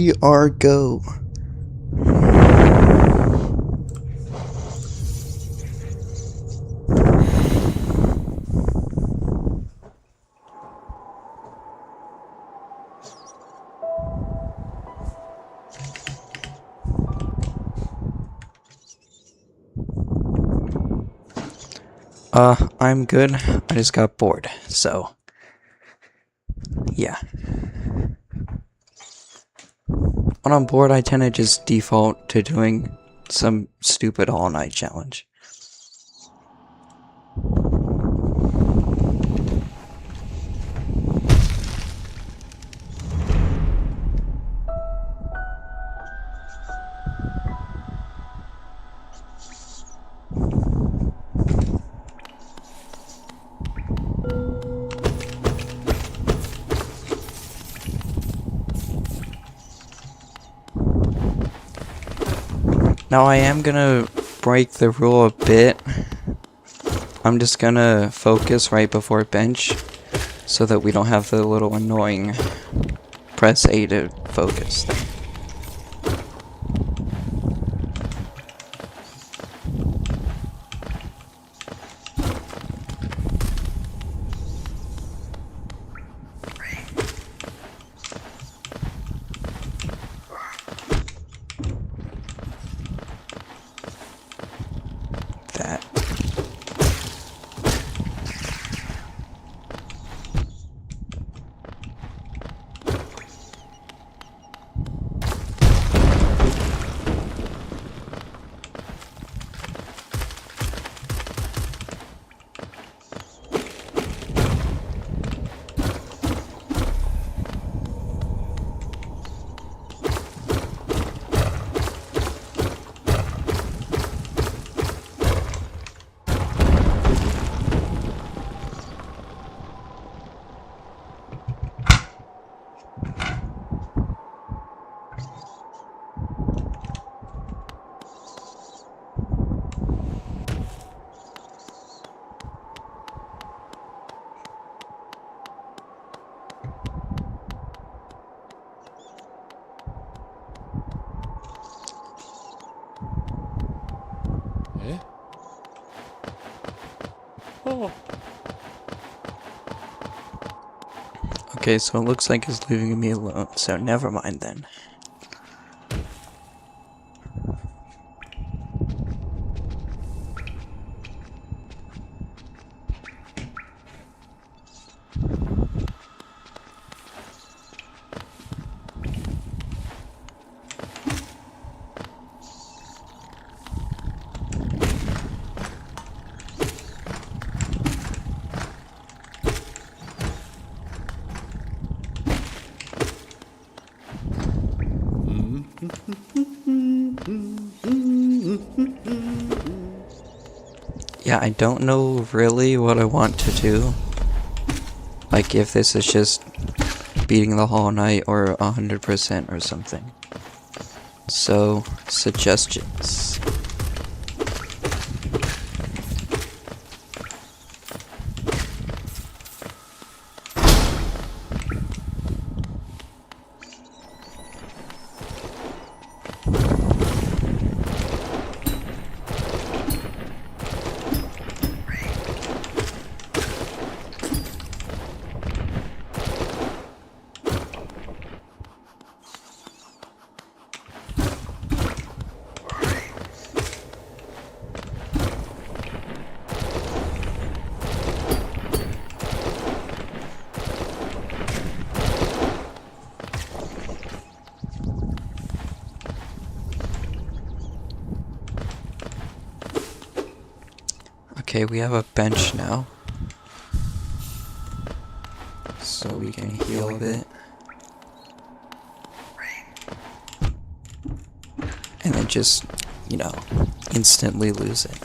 we are go. I'm good. I just got bored, so yeah. When I'm bored, I tend to just default to doing some stupid all-night challenge. Now I am gonna break the rule a bit. I'm just gonna focus right before bench so that we don't have the little annoying press A to focus thing. That. Okay, so it looks like it's leaving me alone, so never mind then. Yeah, I don't know really what I want to do. Like if this is just beating the Hollow Knight or 100% or something. So, suggestions. Okay, we have a bench now. So we can heal a bit. And then just, you know, instantly lose it.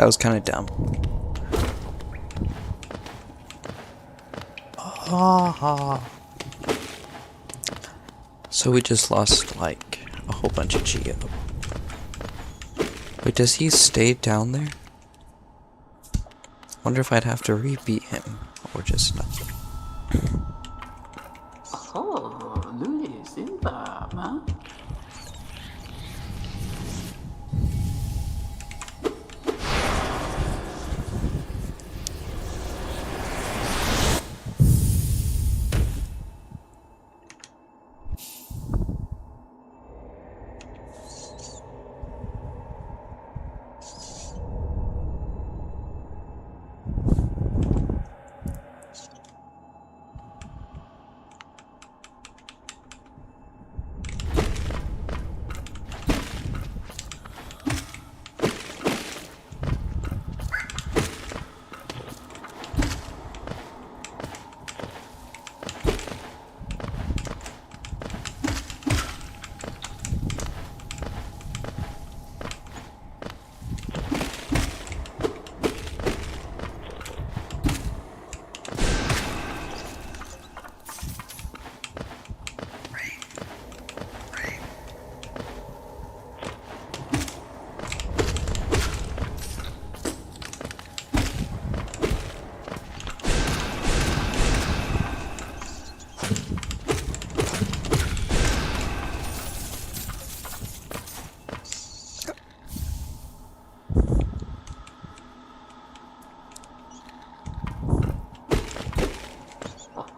That was kind of dumb. So we just lost like a whole bunch of Geo. Wait, does he stay down there? Wonder if I'd have to rebeat him or just not. Oh, Luis, Simba, huh?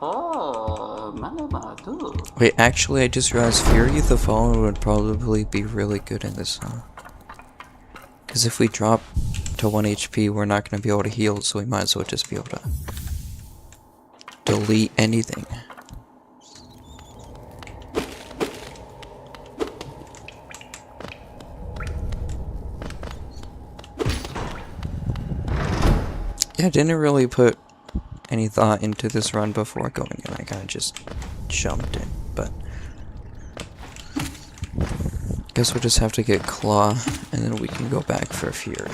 Oh, Malamadu. Wait, actually, I just realized Fury the Fallen would probably be really good in this song. Because if we drop to 1 HP, we're not going to be able to heal, so we might as well just be able to delete anything. Yeah, I didn't really put any thought into this run before going in. I kind of just jumped in, but guess we'll just have to get Claw, and then we can go back for Fury.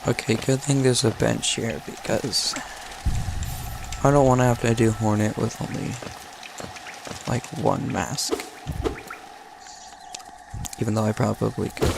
Okay, good thing there's a bench here because I don't want to have to do Hornet with only like one mask. Even though I probably could.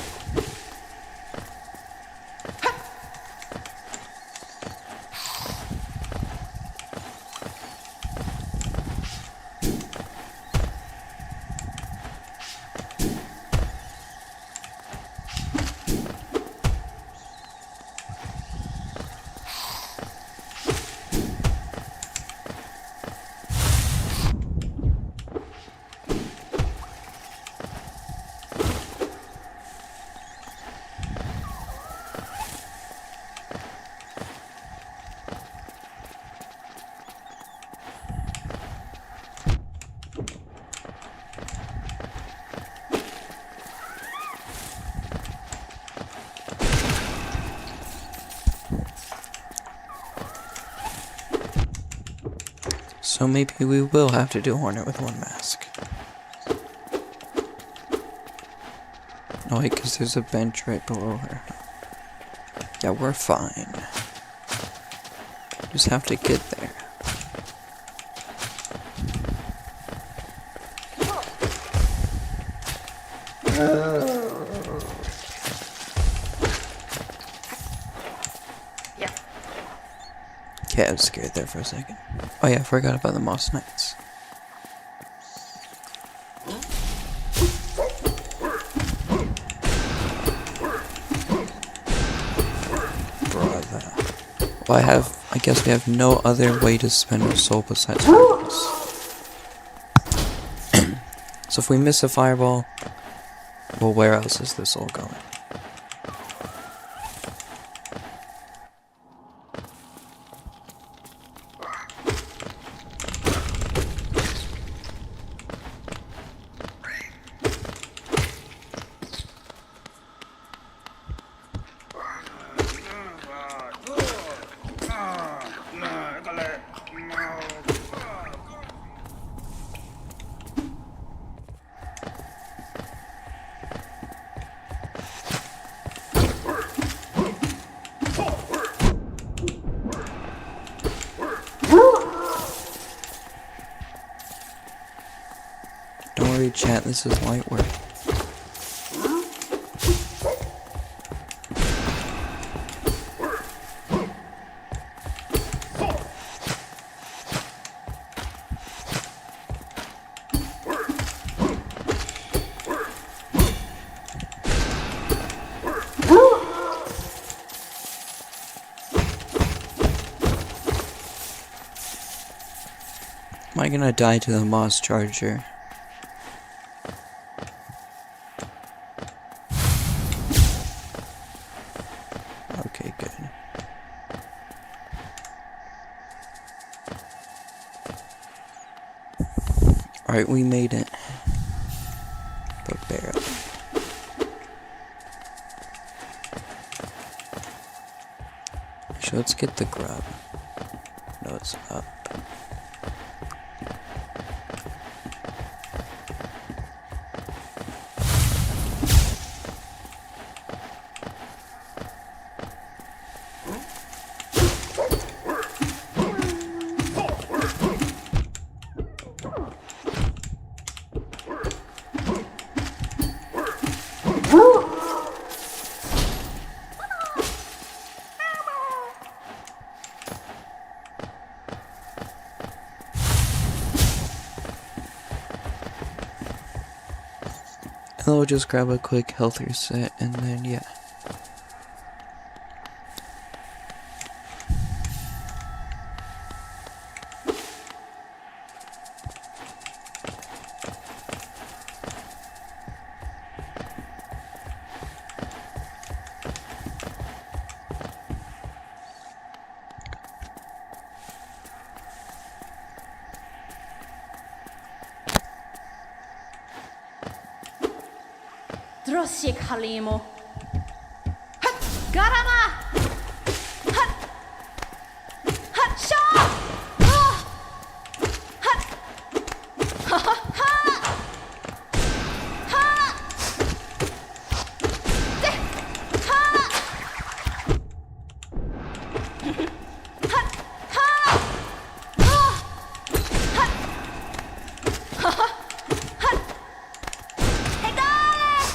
So maybe we will have to do Hornet with one mask. No, wait, because there's a bench right below her. Yeah, we're fine. Just have to get there. Okay, I was scared there for a second. Oh yeah, I forgot about the Moss Knights. Brother. Well, I guess we have no other way to spend our soul besides fireballs. So if we miss a fireball, well, where else is this all going? Don't worry, chat, this is light work. Am I gonna die to the Moss Charger? Okay, good. Alright, we made it. But barely. So let's get the grub. No, it's up. And then we'll just grab a quick health reset and then yeah. Drossik Halimo. Hat Garama. Hat Hat Shaw. Hat Ha ha ha. Ha. De. Ha. Hat ha. Ha. Hat Ha ha. Hat Hey darling.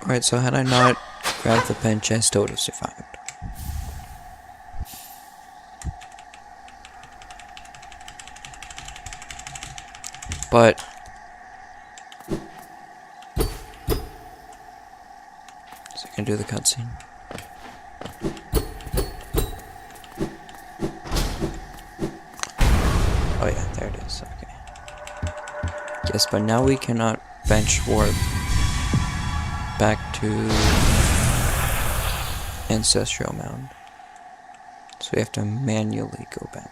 Alright, so had I not grabbed the bench, I still would have survived. But so I can do the cutscene. Oh yeah, there it is, okay. Yes, but now we cannot bench warp back to Ancestral Mound. So we have to manually go back.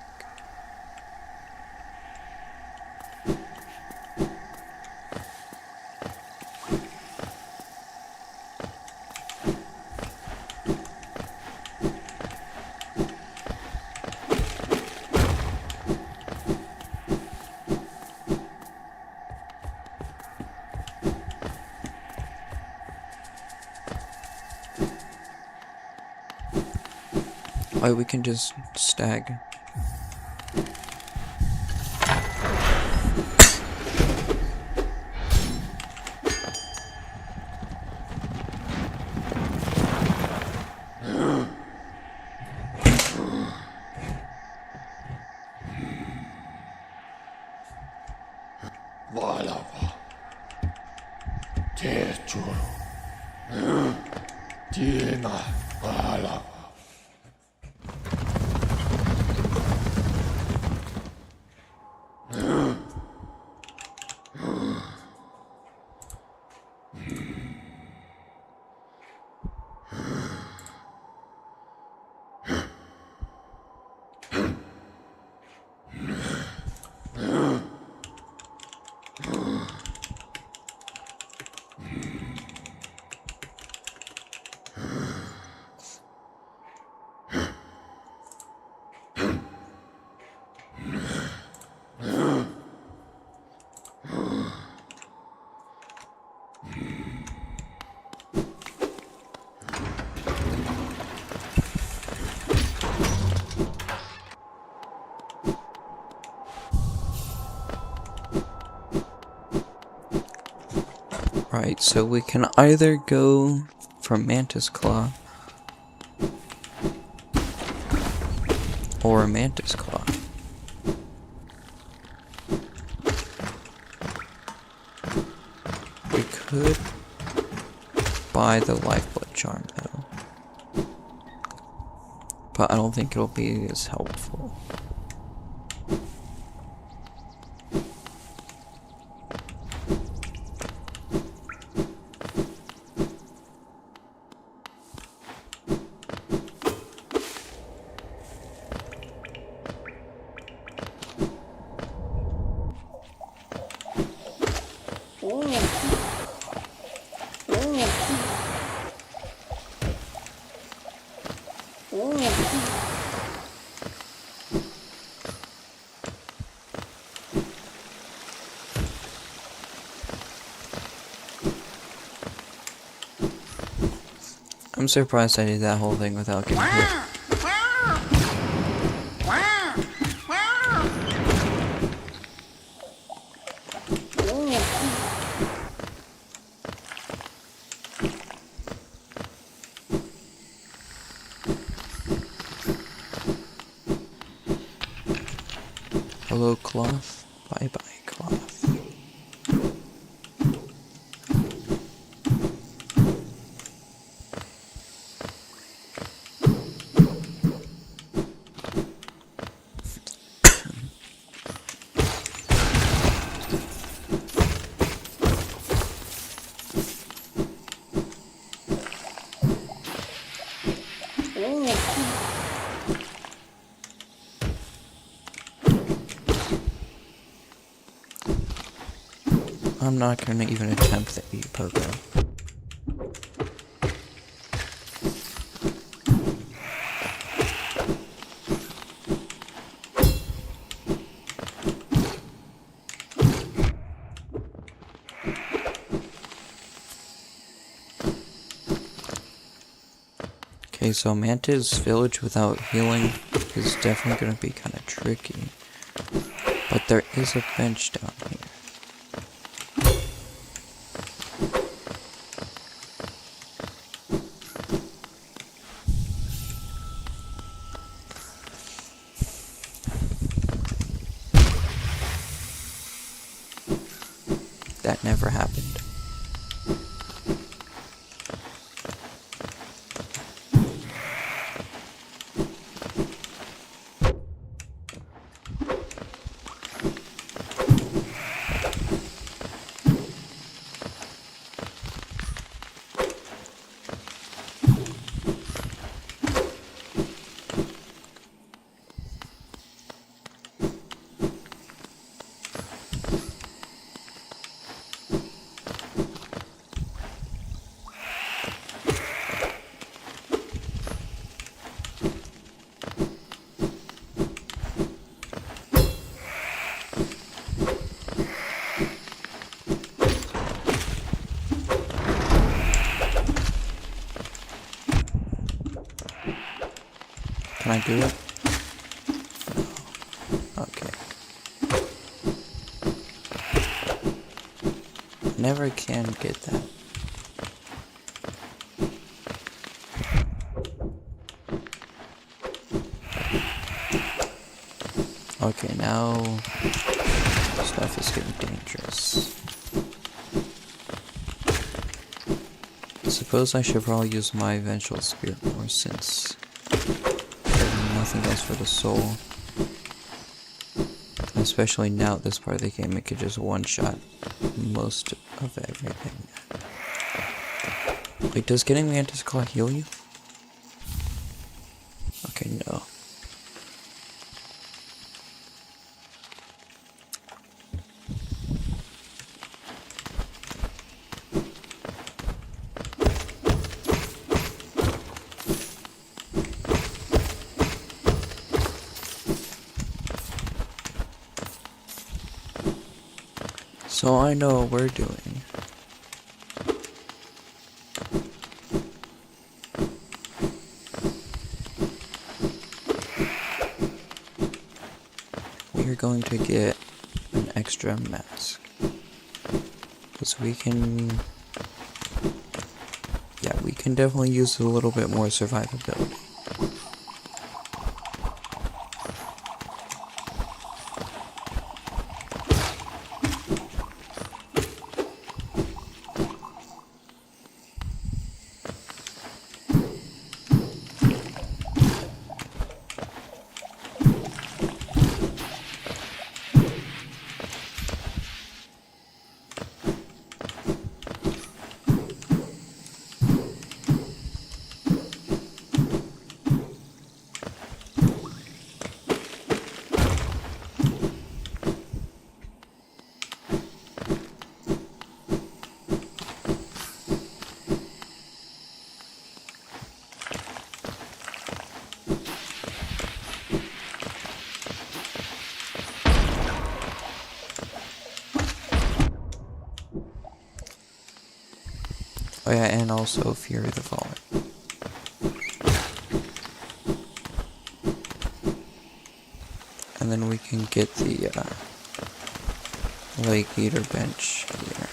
Oh, we can just stag. Valava. Tehjuru. Tiena valava. Right, so we can either go for Mantis Claw or Mantis Claw. We could buy the Lifeblood Charm though, but I don't think it'll be as helpful. I'm surprised I did that whole thing without getting hit. Hello, Cloth. Bye-bye, Cloth. I'm not gonna even attempt the E-Pogo. Okay, so Mantis Village without healing is definitely gonna be kind of tricky. But there is a bench down here. That never happened. Can I do it? No. Okay. Never can get that. Okay, now stuff is getting dangerous. Suppose I should probably use my Vengeful Spirit more since there's nothing else for the soul. Especially now at this part of the game, it could just one-shot most of everything. Wait, does getting Mantis Claw heal you? Okay, no. So I know what we're doing. We are going to get an extra mask. Because we can... Yeah, we can definitely use a little bit more survivability. Oh yeah, and also Fury the Fallen. And then we can get the Lake Eater bench here.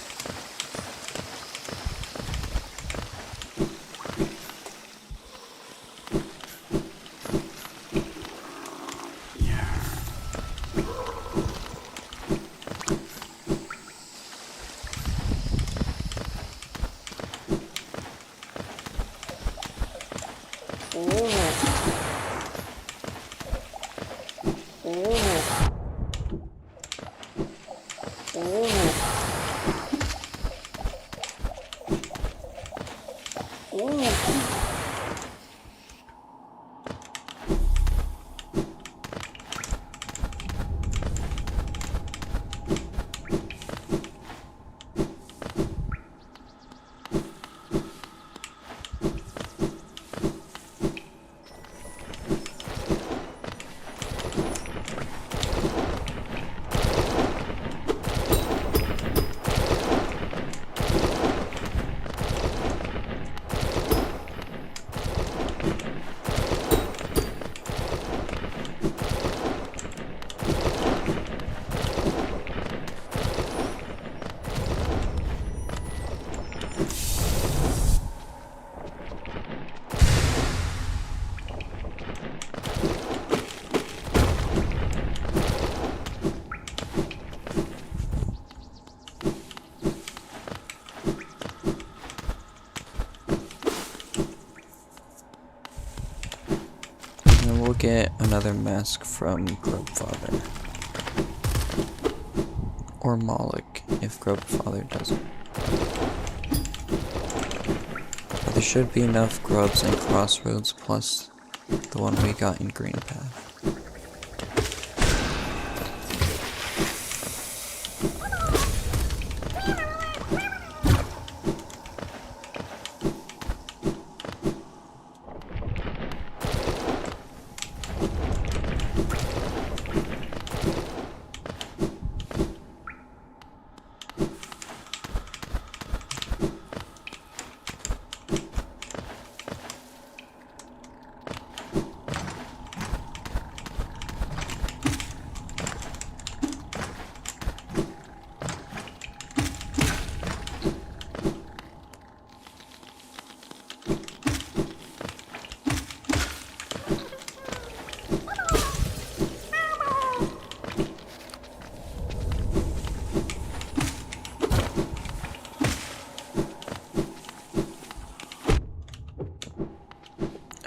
And we'll get another mask from Grubfather. Or Moloch, if Grubfather doesn't. But there should be enough grubs in Crossroads plus the one we got in Green Path.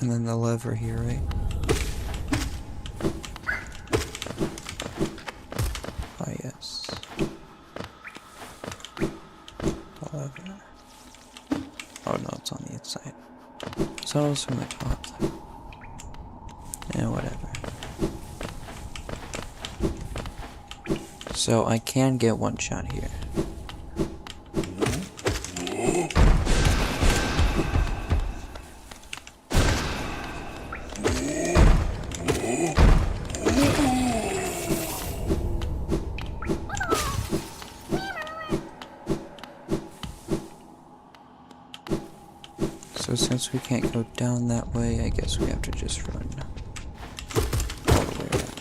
And then the lever here, right? Ah, yes. The lever. Oh no, it's on the inside. So it was from the top. Yeah, whatever. So I can get one shot here. So since we can't go down that way, I guess we have to just run all the way around.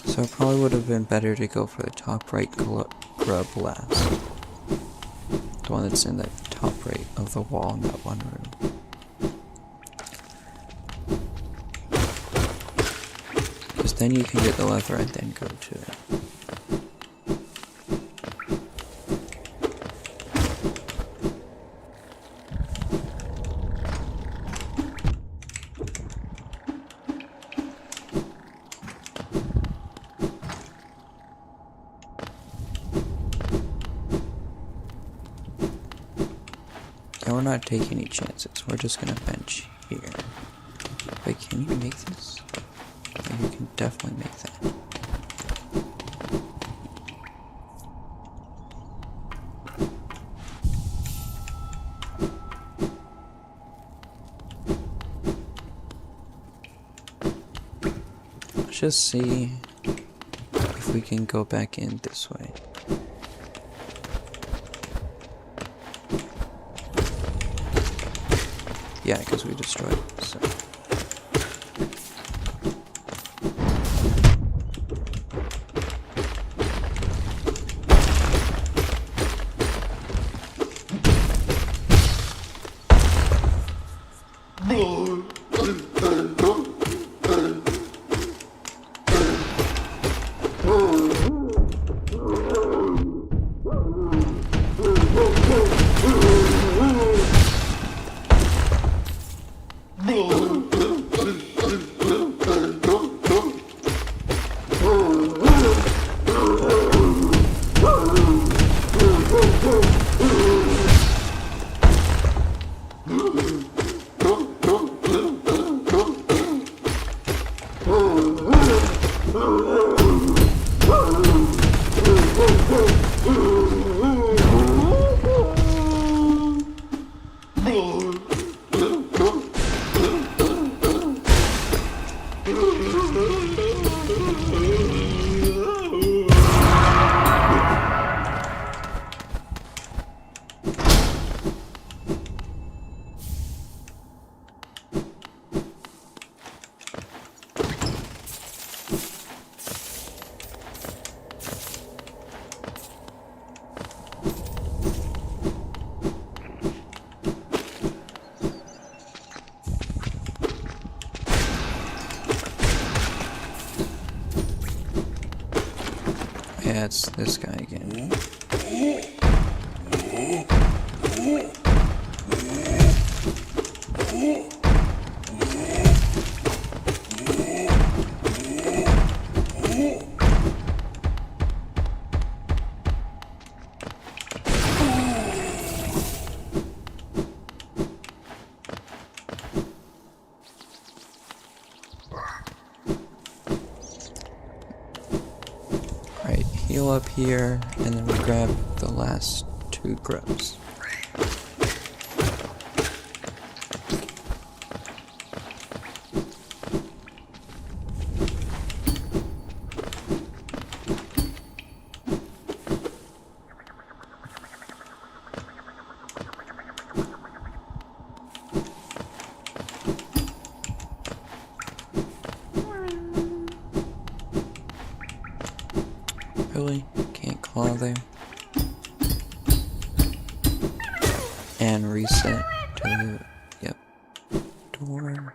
So it probably would have been better to go for the top right grub last. The one that's in the top right of the wall in that one room. Because then you can get the lever and then go to it. Yeah, we're not taking any chances. We're just gonna bench here. Wait, can you make this? Yeah, you can definitely make that. Let's just see if we can go back in this way. Yeah, because we destroyed it, so. Yeah, it's this guy again. Right, heal up here, and then we grab the last two grubs. Really? Can't claw there. And reset to the, yep, door.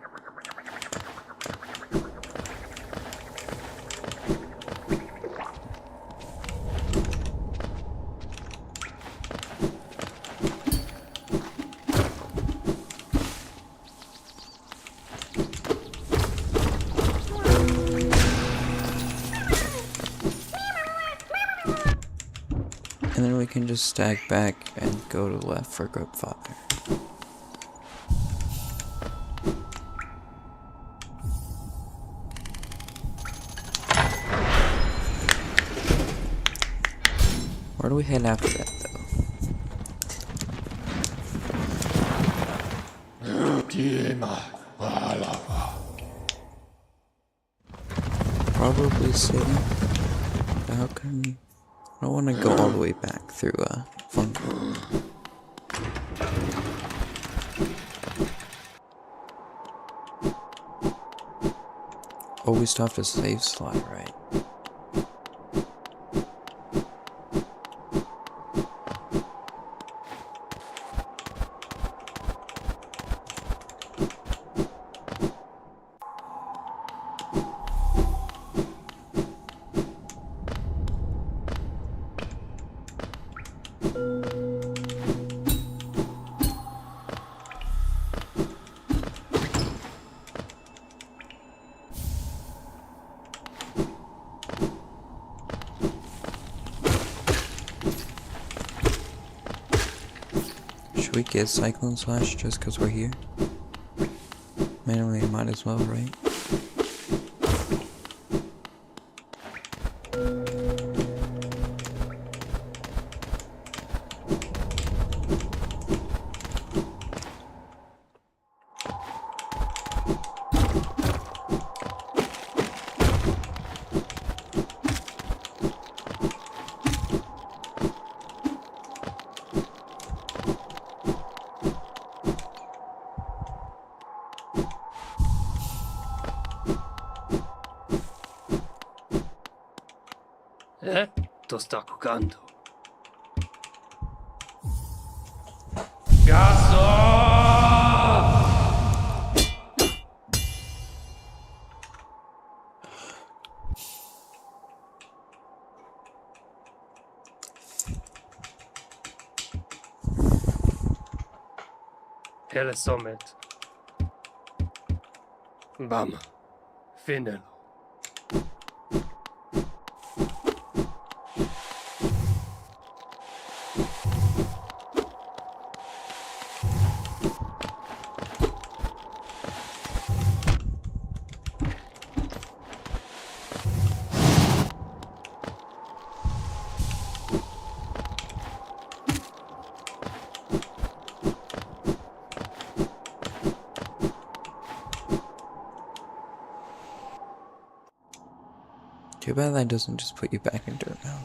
And then we can just stack back and go to the left for Grubfather. Where do we head after that, though? Tiema, Valava. Probably city. But how can... I don't want to go all the way back through, Funko. Oh, we still have to save slot, right? Should we get Cyclone Slash just because we're here? Man, we might as well, right? Sta cucando. Gaso! Hele Somet. Bam. Finelo. Too bad that doesn't just put you back in dirt now.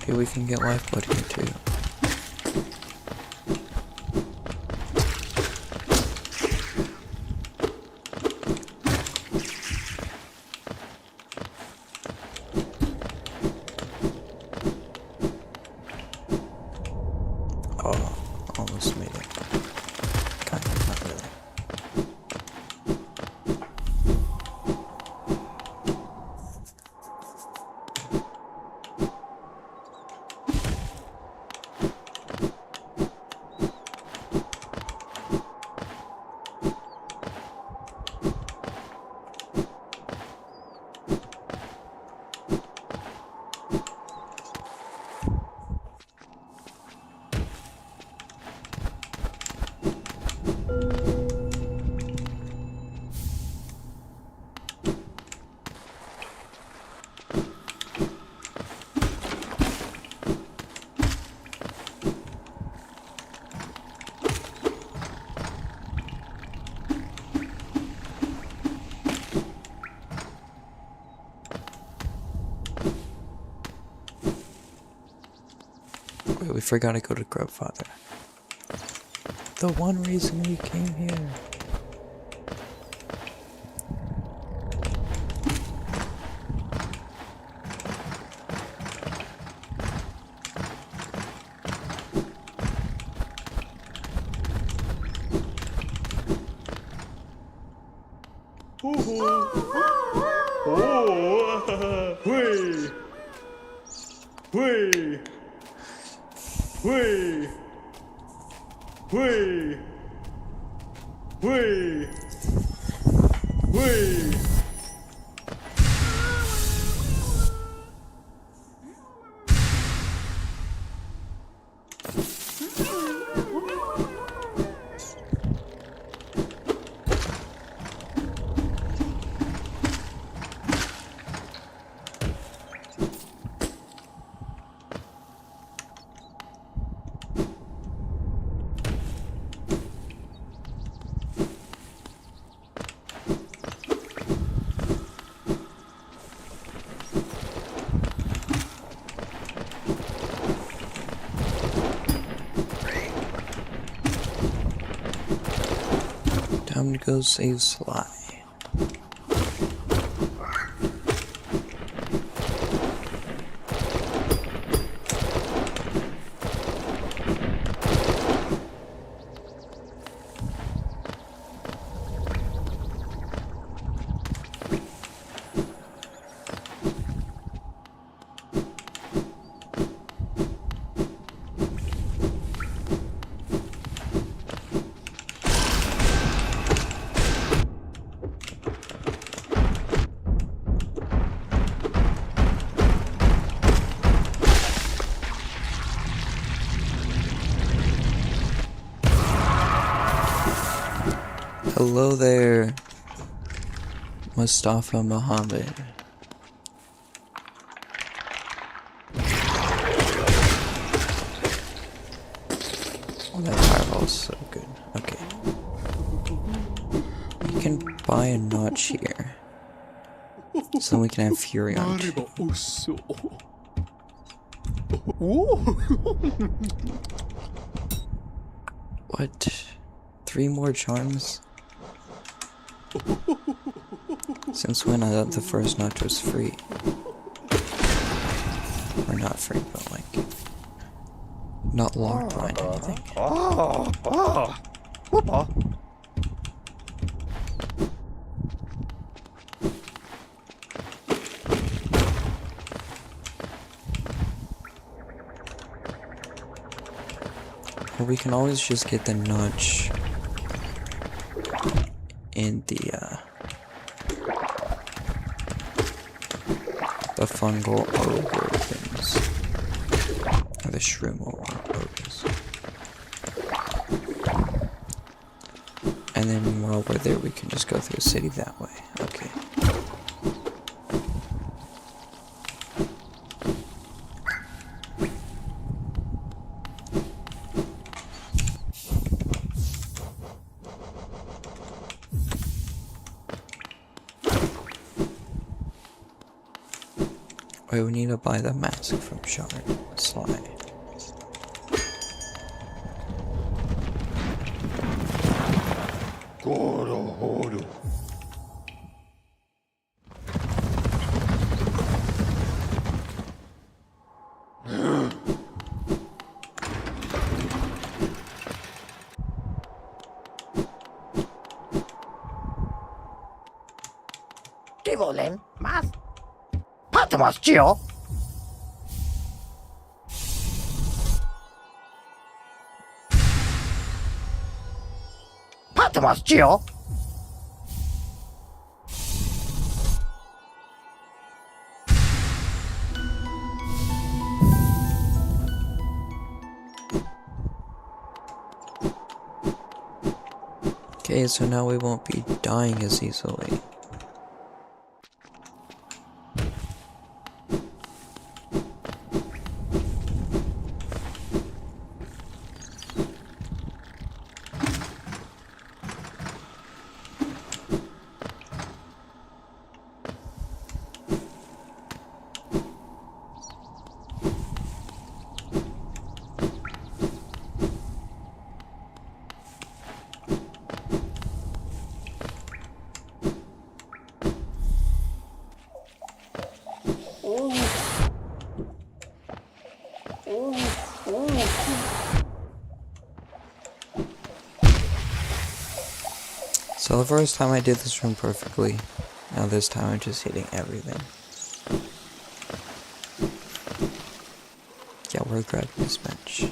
Okay, we can get lifeblood here too. Oh, almost made it. Kind of, not really. Wait, we forgot to go to Grubfather. The one reason we came here. Hui! Hui! Hui! Hui! Hui! Time to go save Sly. Hello there, Mustafa Muhammad. Oh, that fireball's so good. Okay. We can buy a notch here. So we can have Fury on two. What? 3 more charms? Since when I thought the first notch was free? Or not free, but like not locked behind anything. Or we can always just get the notch in the fungal ogre things. Or the shroom ogres. And then while we're there we can just go through the city that way. Okay. Wait, we need to buy the mask from Shard Sly. Goro. ¿Qué volen? ¿Más? ¡Pátamas, tío! ¡Pátamas, tío! Okay, so now we won't be dying as easily. So the first time I did this room perfectly. Now this time I'm just hitting everything. Yeah, we're grabbing this bench.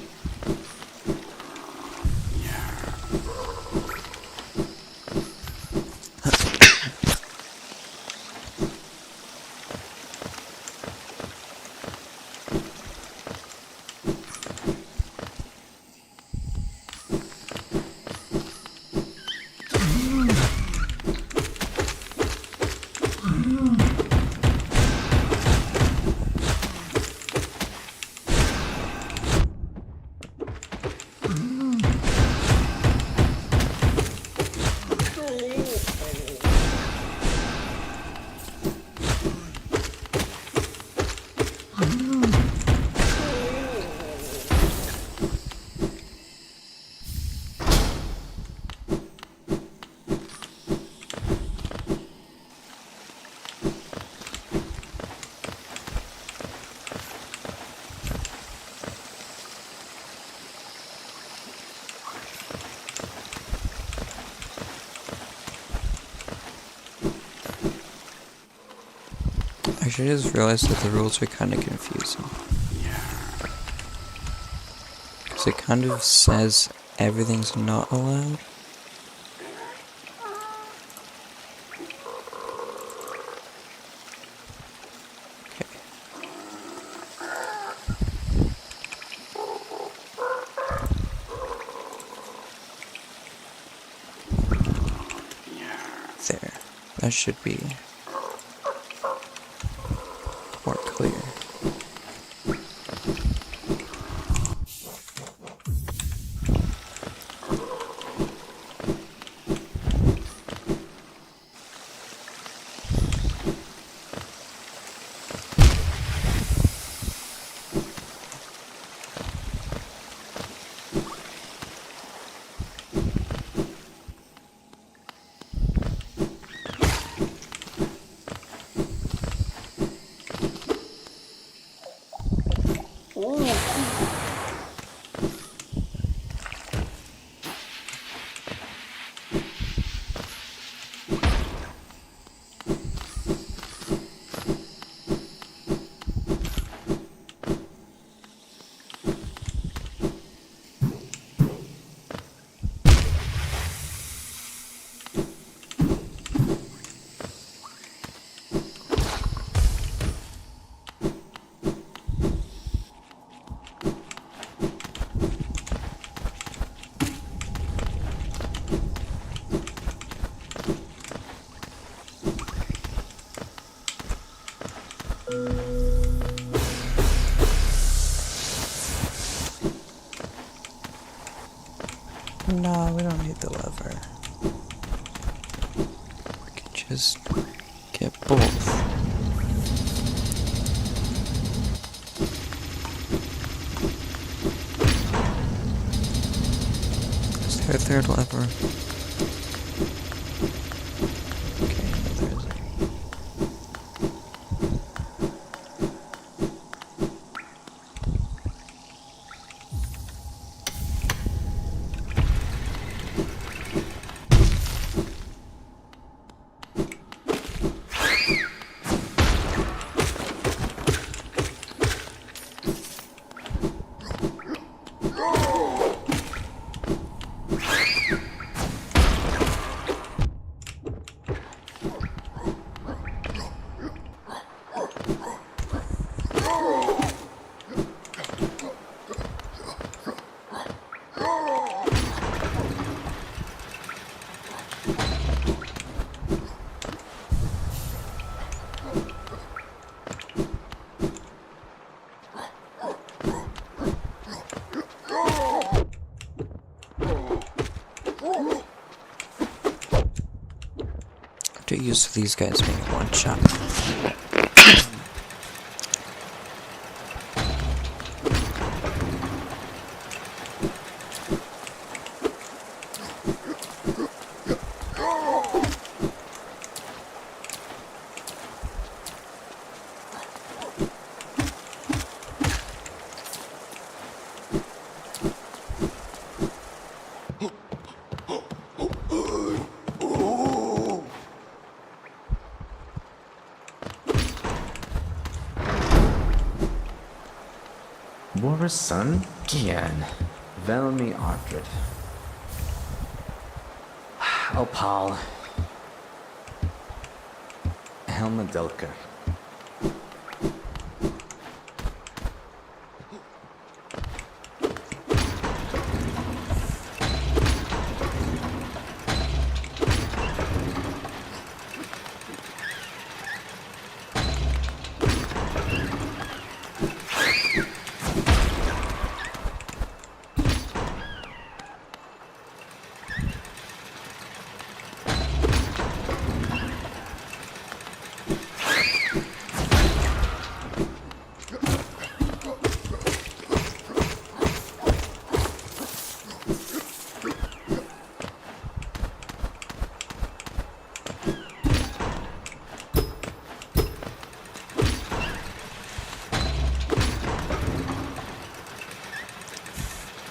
I should just realize that the rules are kind of confusing. Because it kind of says everything's not allowed. Okay. There. That should be more clear. No, we don't need the lever. We can just get both. Is there a third lever? Okay, no, there isn't. Get used to these guys being one shot. Boris' son? Gian. Velmi Ardred. Opal. Helma Delka.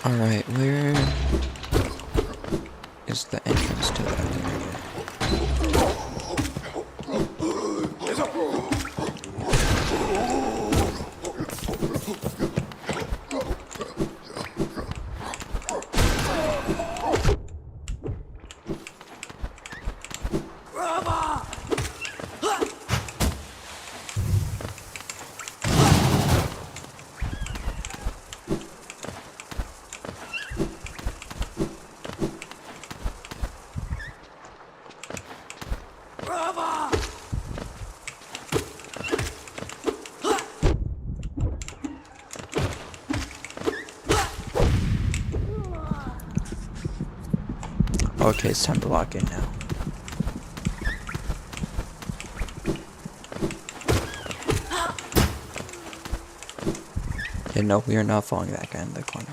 Alright, where is the entrance to that area? Okay, it's time to lock in now. Yeah, no, we are not following that guy in the corner.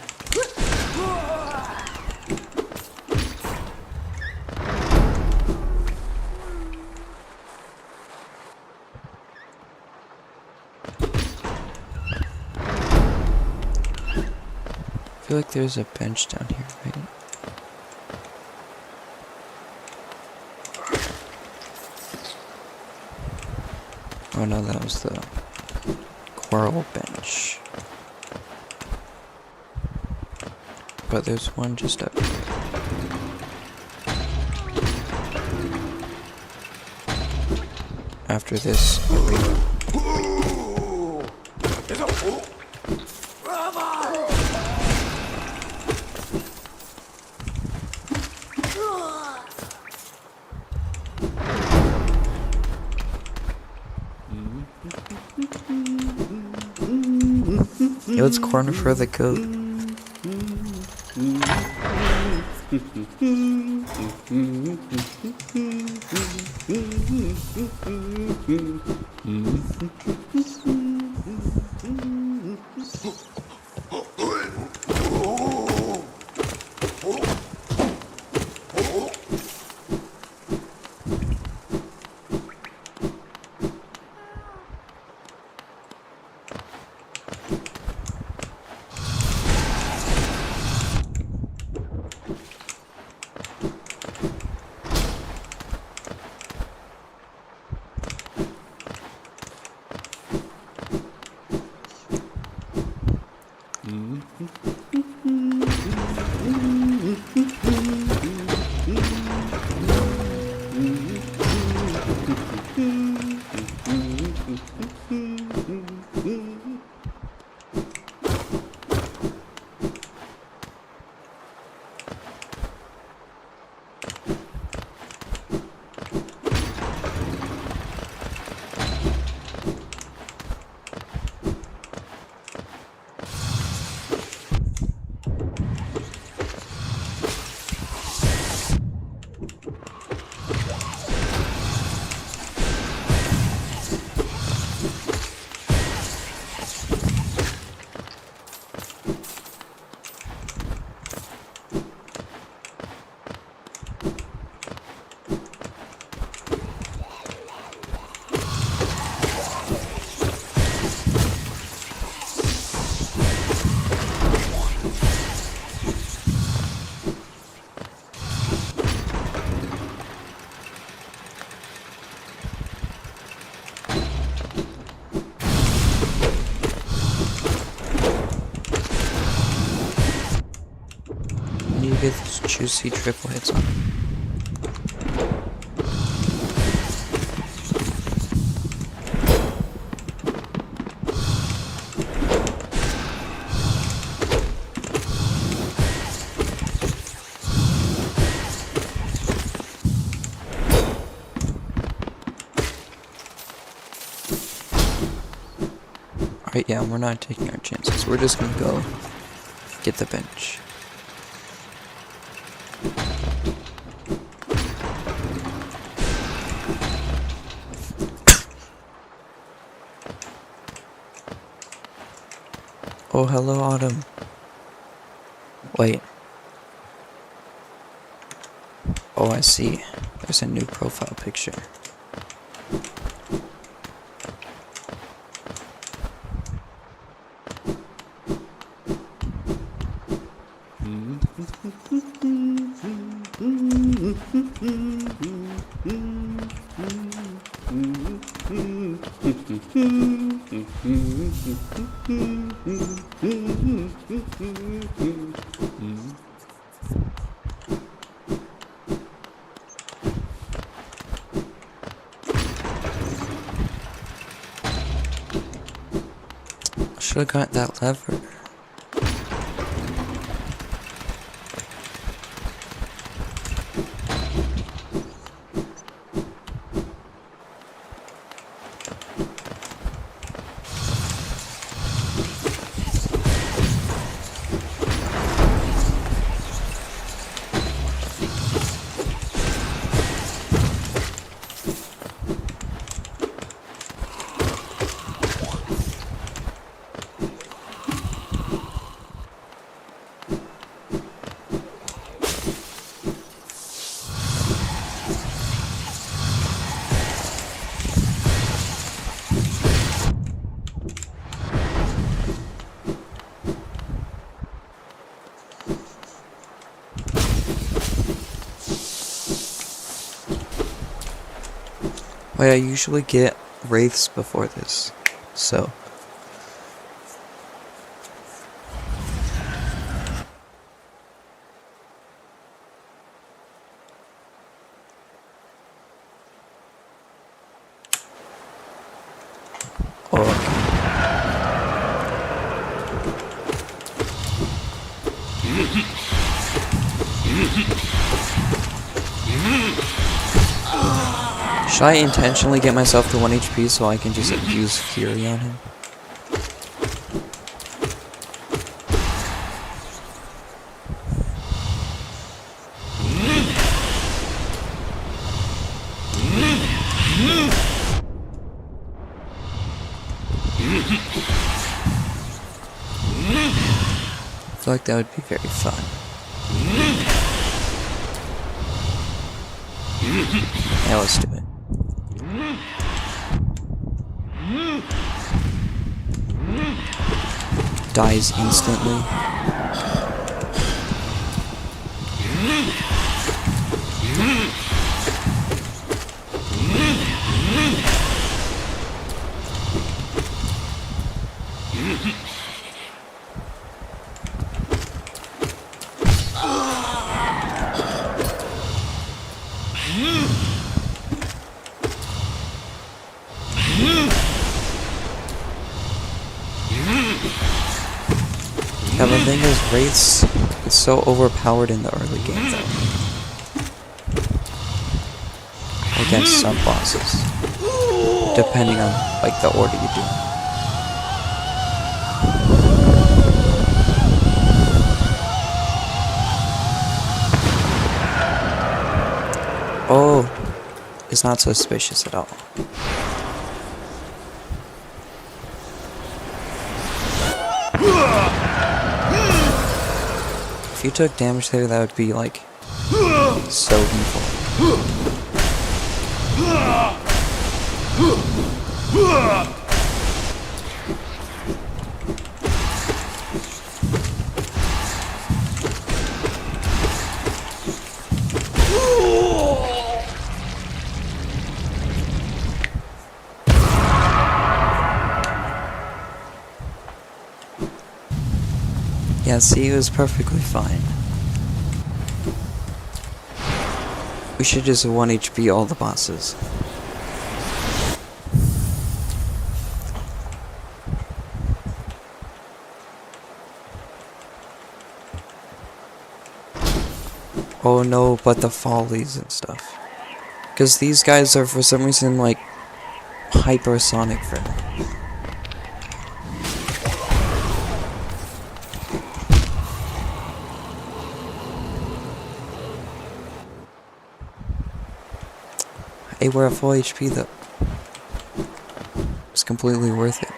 I feel like there's a bench down here, right? Oh no, that was the coral bench. But there's one just up here. After this arena. Yo, it's corner for the goat. get those juicy triple hits on him. Alright, yeah, we're not taking our chances. We're just gonna go get the bench. Oh, hello, Autumn. Wait. Oh, I see. There's a new profile picture. Should have got that lever. Wait, I usually get wraiths before this, so. Oh, okay. Should I intentionally get myself to 1 HP so I can just use Fury on him? I feel like that would be very fun. Yeah, let's do it. Dies instantly. Yeah, the thing is, Wraiths, it's so overpowered in the early game, though. Against some bosses. Depending on, like, the order you do. Oh, it's not suspicious at all. If you took damage there, that would be, like, so evil. Yeah, see, it was perfectly fine. We should just 1 HP all the bosses. Oh no, but the follies and stuff. Because these guys are for some reason like hypersonic for me. Hey, we're at full HP though. It's completely worth it.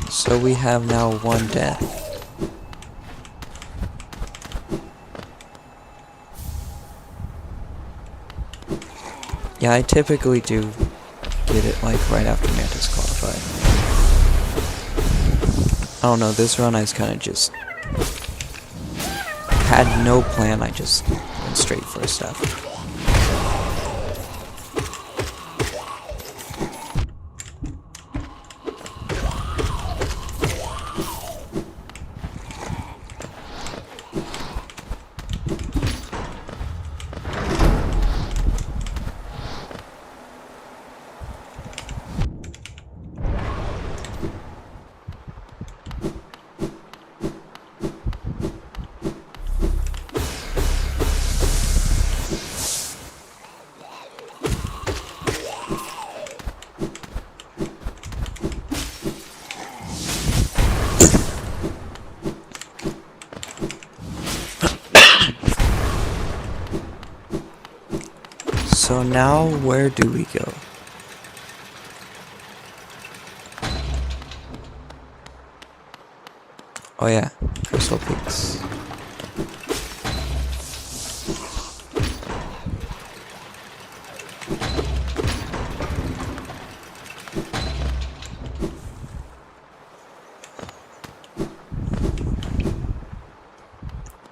So we have now 1 death. Yeah, I typically do get it like right after Mantis Claw, but I don't know, this run I kind of just had no plan, I just went straight for stuff. So now, where do we go? Oh yeah, Crystal Peaks.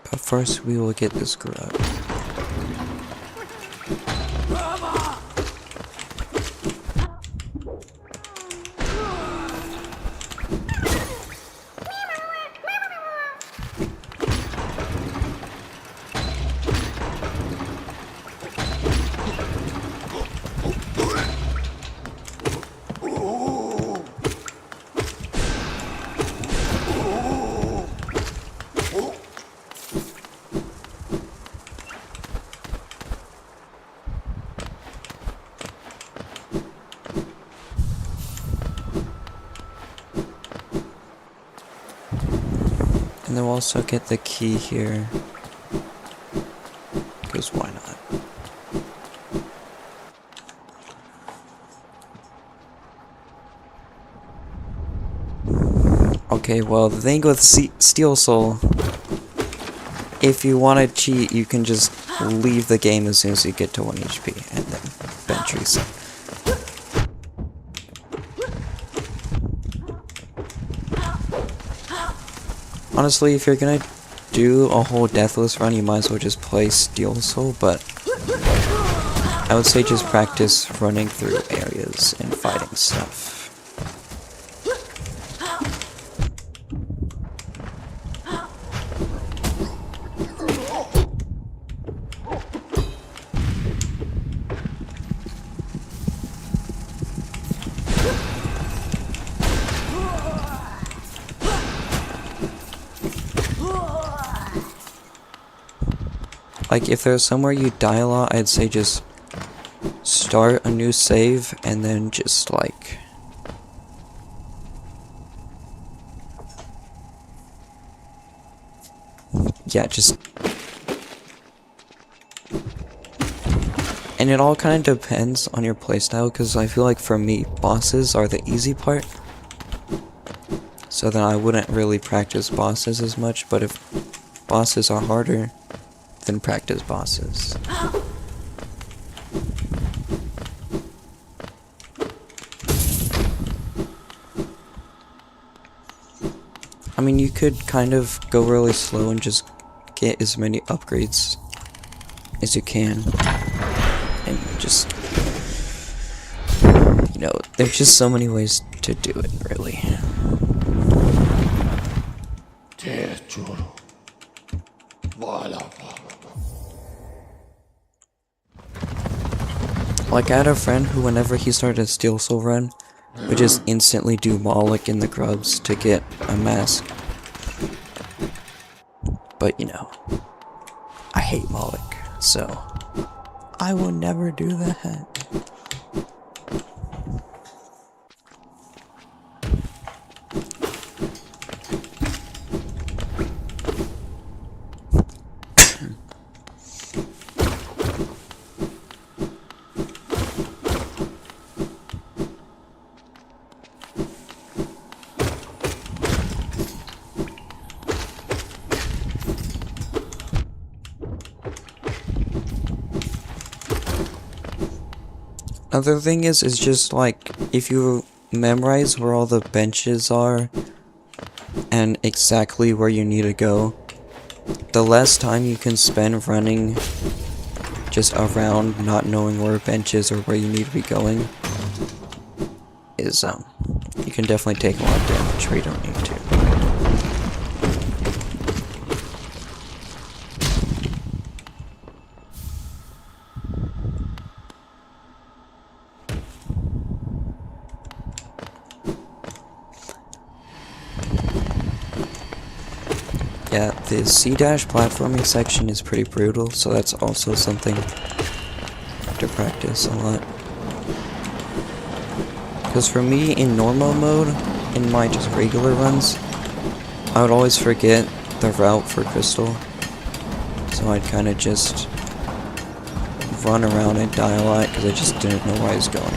But first we will get this grub. And then we'll also get the key here. Because why not? Okay, well, the thing with Steel Soul, if you want to cheat, you can just leave the game as soon as you get to 1 HP, and then bench reset. Honestly, if you're gonna do a whole Deathless run, you might as well just play Steel Soul, but I would say just practice running through areas and fighting stuff. Like, if there's somewhere you die a lot, I'd say just start a new save and then just like yeah, just, and it all kind of depends on your playstyle, because I feel like for me, bosses are the easy part, so then I wouldn't really practice bosses as much, but if bosses are harder, then practice bosses. I mean, you could kind of go really slow and just get as many upgrades as you can. And just, you know, there's just so many ways to do it, really. Te juro. Wala wala. Like, I had a friend who, whenever he started a Steel Soul run, would just instantly do Moloch in the grubs to get a mask. But, you know, I hate Moloch, so I will never do that. Other thing is just like, if you memorize where all the benches are and exactly where you need to go, the less time you can spend running just around not knowing where a bench is or where you need to be going is, you can definitely take a lot of damage where you don't need to. Yeah, the C-dash platforming section is pretty brutal, so that's also something to practice a lot. Because for me, in normal mode, in my just regular runs, I would always forget the route for Crystal. So I'd kind of just run around and die a lot because I just didn't know where I was going.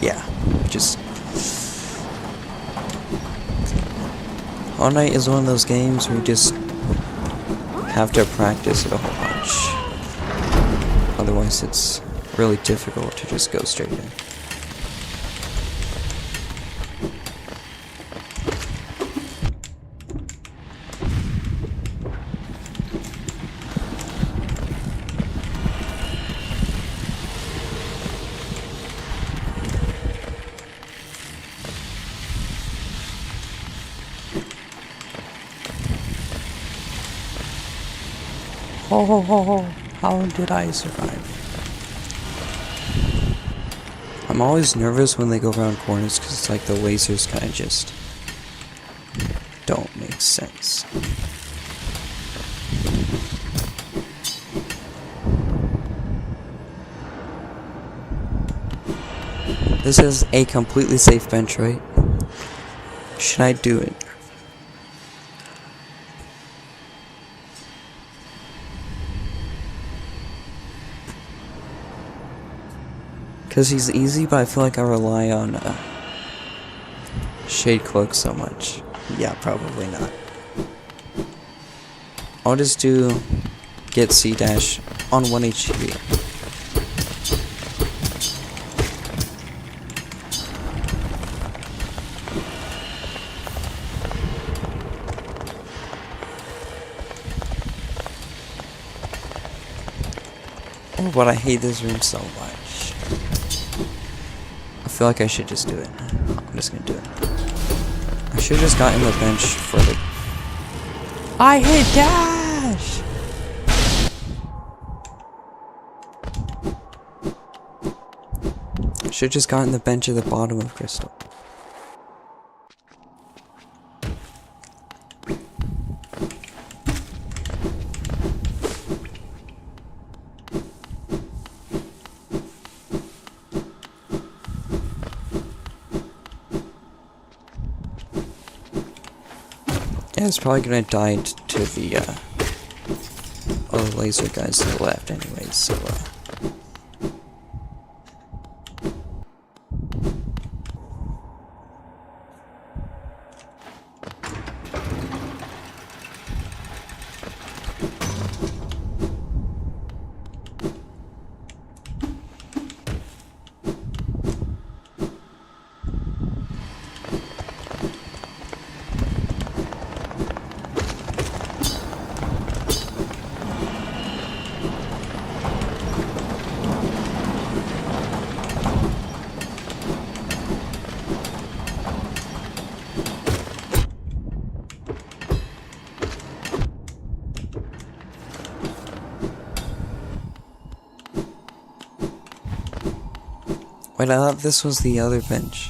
Yeah, just... Hollow Knight is one of those games where you just have to practice it a whole bunch. Otherwise it's really difficult to just go straight in. Oh, how did I survive? I'm always nervous when they go around corners because it's like the lasers kind of just don't make sense. This is a completely safe bench, right? Should I do it? Because he's easy, but I feel like I rely on Shade Cloak so much. Yeah, probably not. I'll just do get C-dash on 1 HP. Oh, but I hate this room so much. I feel like I should just do it. I'm just gonna do it. I should have just gotten the bench for the... I hit dash! I should have just gotten the bench at the bottom of Crystal. Yeah, it's probably gonna die to the laser guys to the left anyways, so Wait, I thought this was the other bench.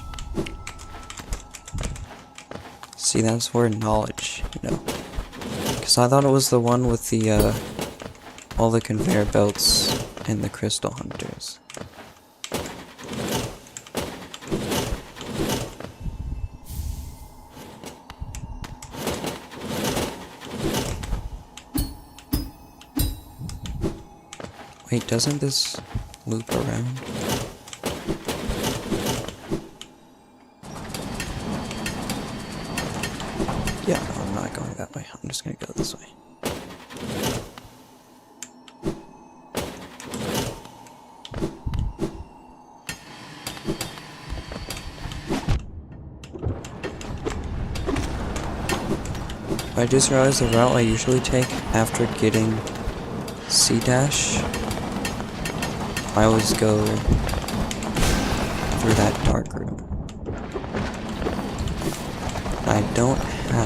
See, that's where knowledge, you know. Because I thought it was the one with the, all the conveyor belts and the crystal hunters. Wait, doesn't this loop around? Yeah, no, I'm not going that way. I'm just gonna go this way. I just realized the route I usually take after getting C-dash, I always go through that dark room. I don't have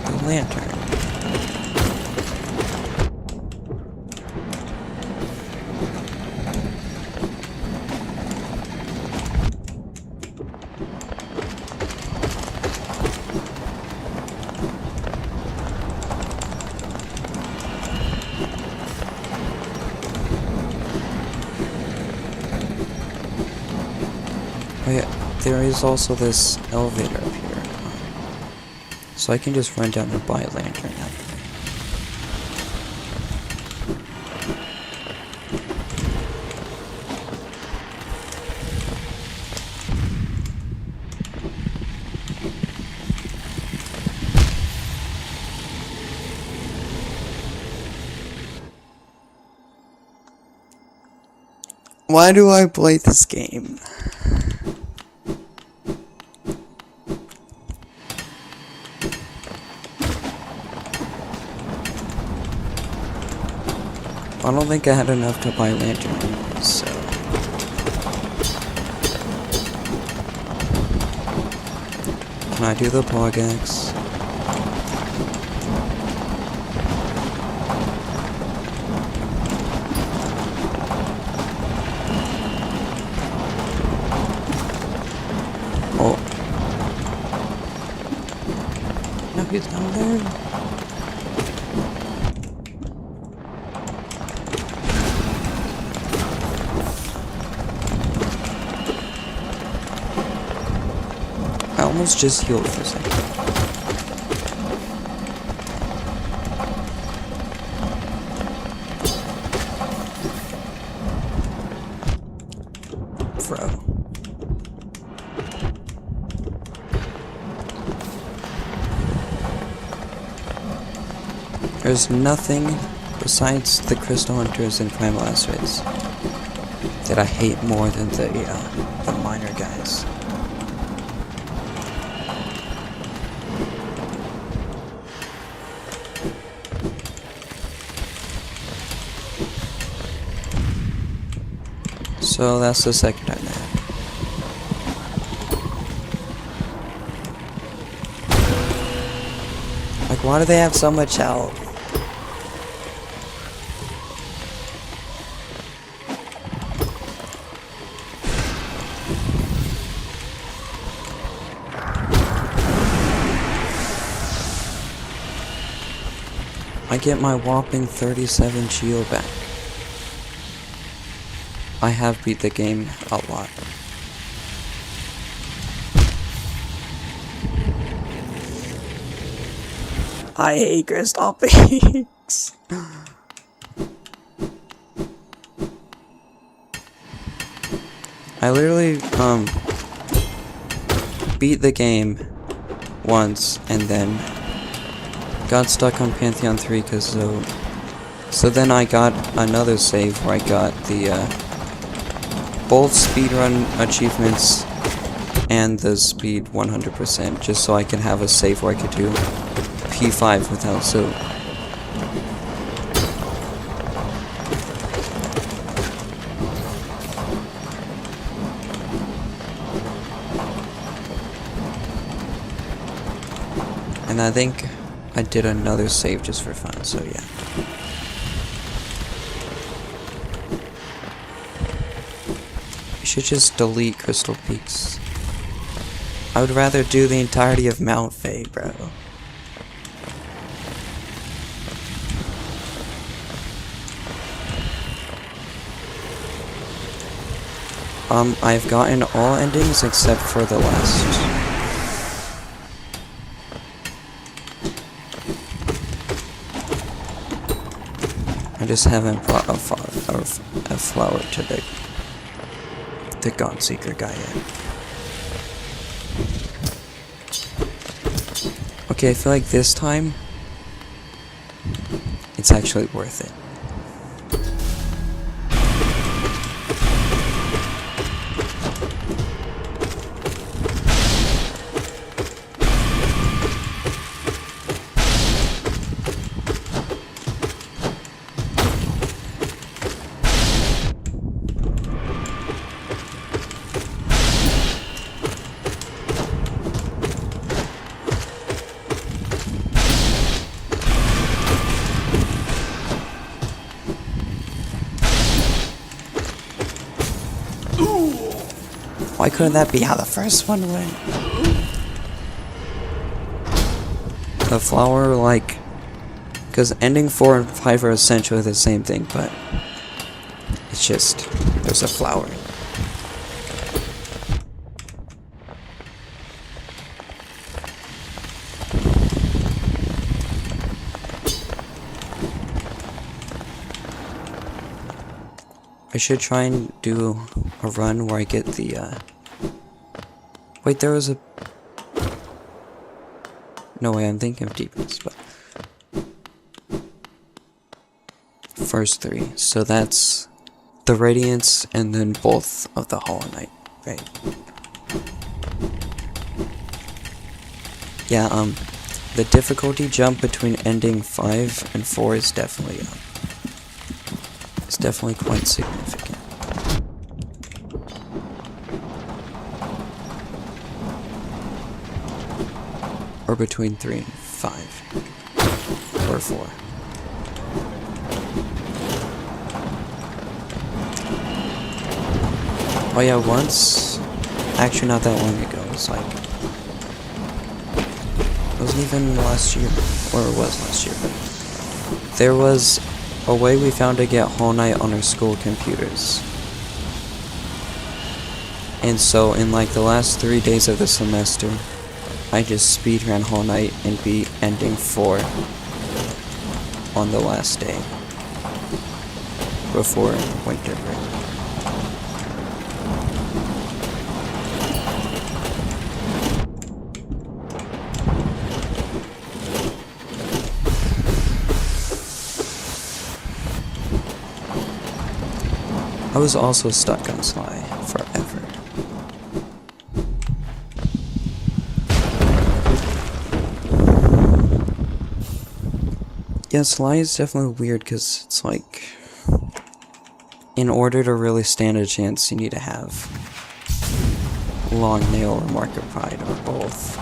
the lantern. Oh yeah, there is also this elevator up here. So I can just run down and buy a lantern now. Why do I play this game? I don't think I had enough to buy a lantern anyway, so... Can I do the bog axe? Oh. No, he's down there. I almost just healed for a second. Bro. There's nothing besides the crystal hunters and primal asteroids that I hate more than the miner guys. So that's the second time now. Like, why do they have so much health? I get my whopping 37 shield back. I have beat the game a lot. I hate crystal peaks. I literally beat the game once and then got stuck on Pantheon 3 because so then I got another save where I got the both speedrun achievements and the speed 100% just so I can have a save where I could do P5 without so. And I think I did another save just for fun, so yeah. should just delete Crystal Peaks. I would rather do the entirety of Mount Faye, bro. I've gotten all endings except for the last. I just haven't brought a flower to the Godseeker guy yet. Okay, I feel like this time it's actually worth it. Why couldn't that be how the first one went? The flower, like... Because ending 4 and 5 are essentially the same thing, but... It's just... There's a flower. I should try and do a run where I get the, Wait, there was a... No way, I'm thinking of Deepness, but... First 3. So that's... The Radiance, and then both of the Hollow Knight, right? Yeah, the difficulty jump between ending 5 and 4 is definitely, it's definitely quite significant. Or between 3 and 5. Or 4. Oh yeah, once... Actually not that long ago, it was like... It wasn't even last year. Or it was last year, but... There was a way we found to get Hollow Knight on our school computers. And so in like the last 3 days of the semester, I just speedran Hollow Knight and beat ending 4 on the last day before winter break. I was also stuck on Sly forever. Yeah, Sly is definitely weird because it's like, in order to really stand a chance, you need to have Long Nail or Mark of Pride or both.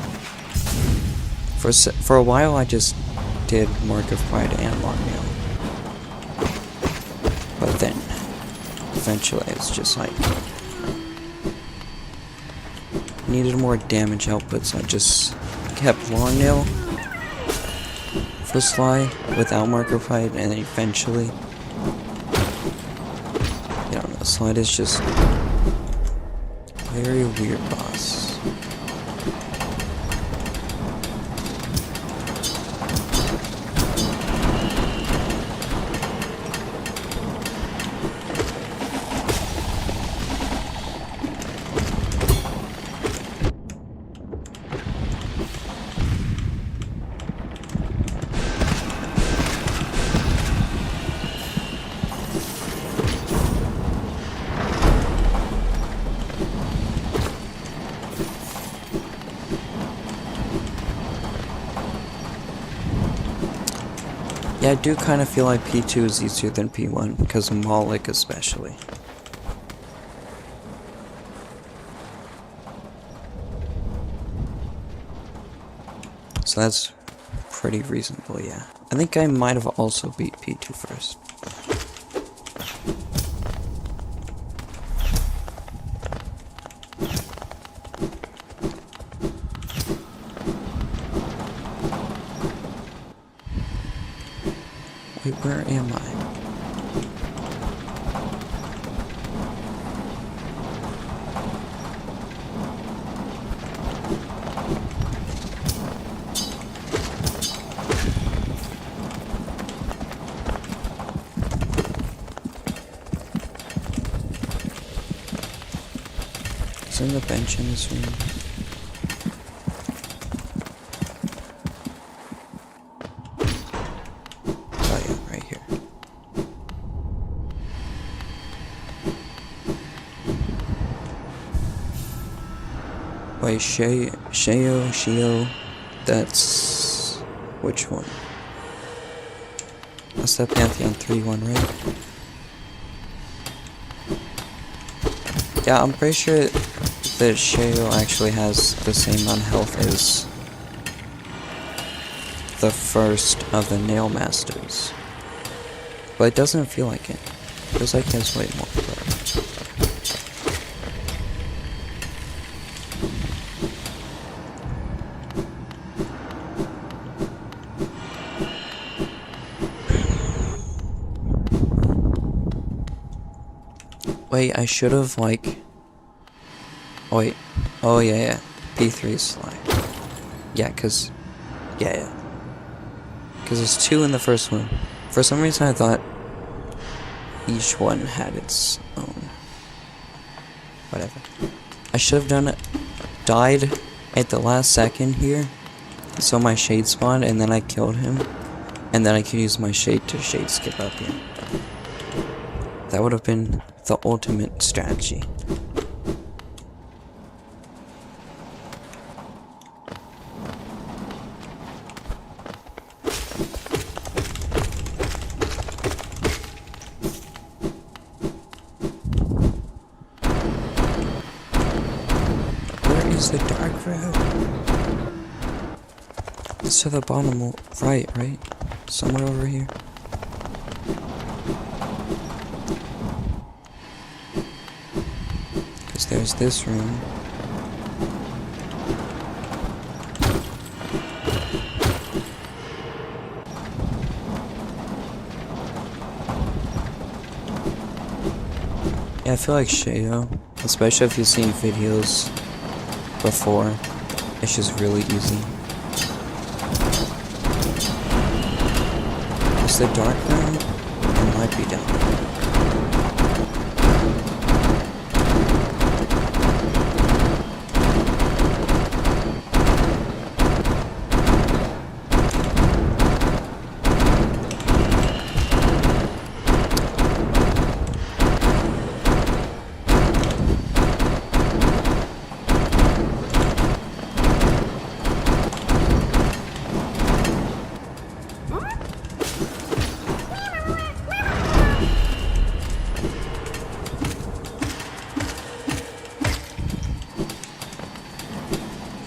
For a while, I just did Mark of Pride and Long Nail, but then eventually it's just like needed more damage output, so I just kept Long Nail for Sly without Mark of Pride, and then eventually, I don't know, Sly is just a very weird boss. Yeah, I do kind of feel like P2 is easier than P1, because of Moloch especially. So that's pretty reasonable, yeah. I think I might have also beat P2 first. Wait, where am I? Isn't the bench in this room? Oh yeah, right here. Wait, Shio, that's... which one? That's the Pantheon 3 one, right? Yeah, I'm pretty sure that Sheo actually has the same amount of health as the first of the Nail Masters. But it doesn't feel like it. It feels like he has way more. Wait, I should have, like... Oh, wait. Oh, yeah. P3 is Sly. Yeah, cause... Yeah. Cause there's 2 in the first one. For some reason I thought each one had its own. Whatever. I should have done it... died at the last second here. So my shade spawned, and then I killed him. And then I could use my shade to shade skip up here. That would have been the ultimate strategy. Where is the dark road? It's to the bottom right? Somewhere over here. There's this room. Yeah, I feel like Sheo, especially if you've seen videos before, it's just really easy. Is the dark room? It might be down there.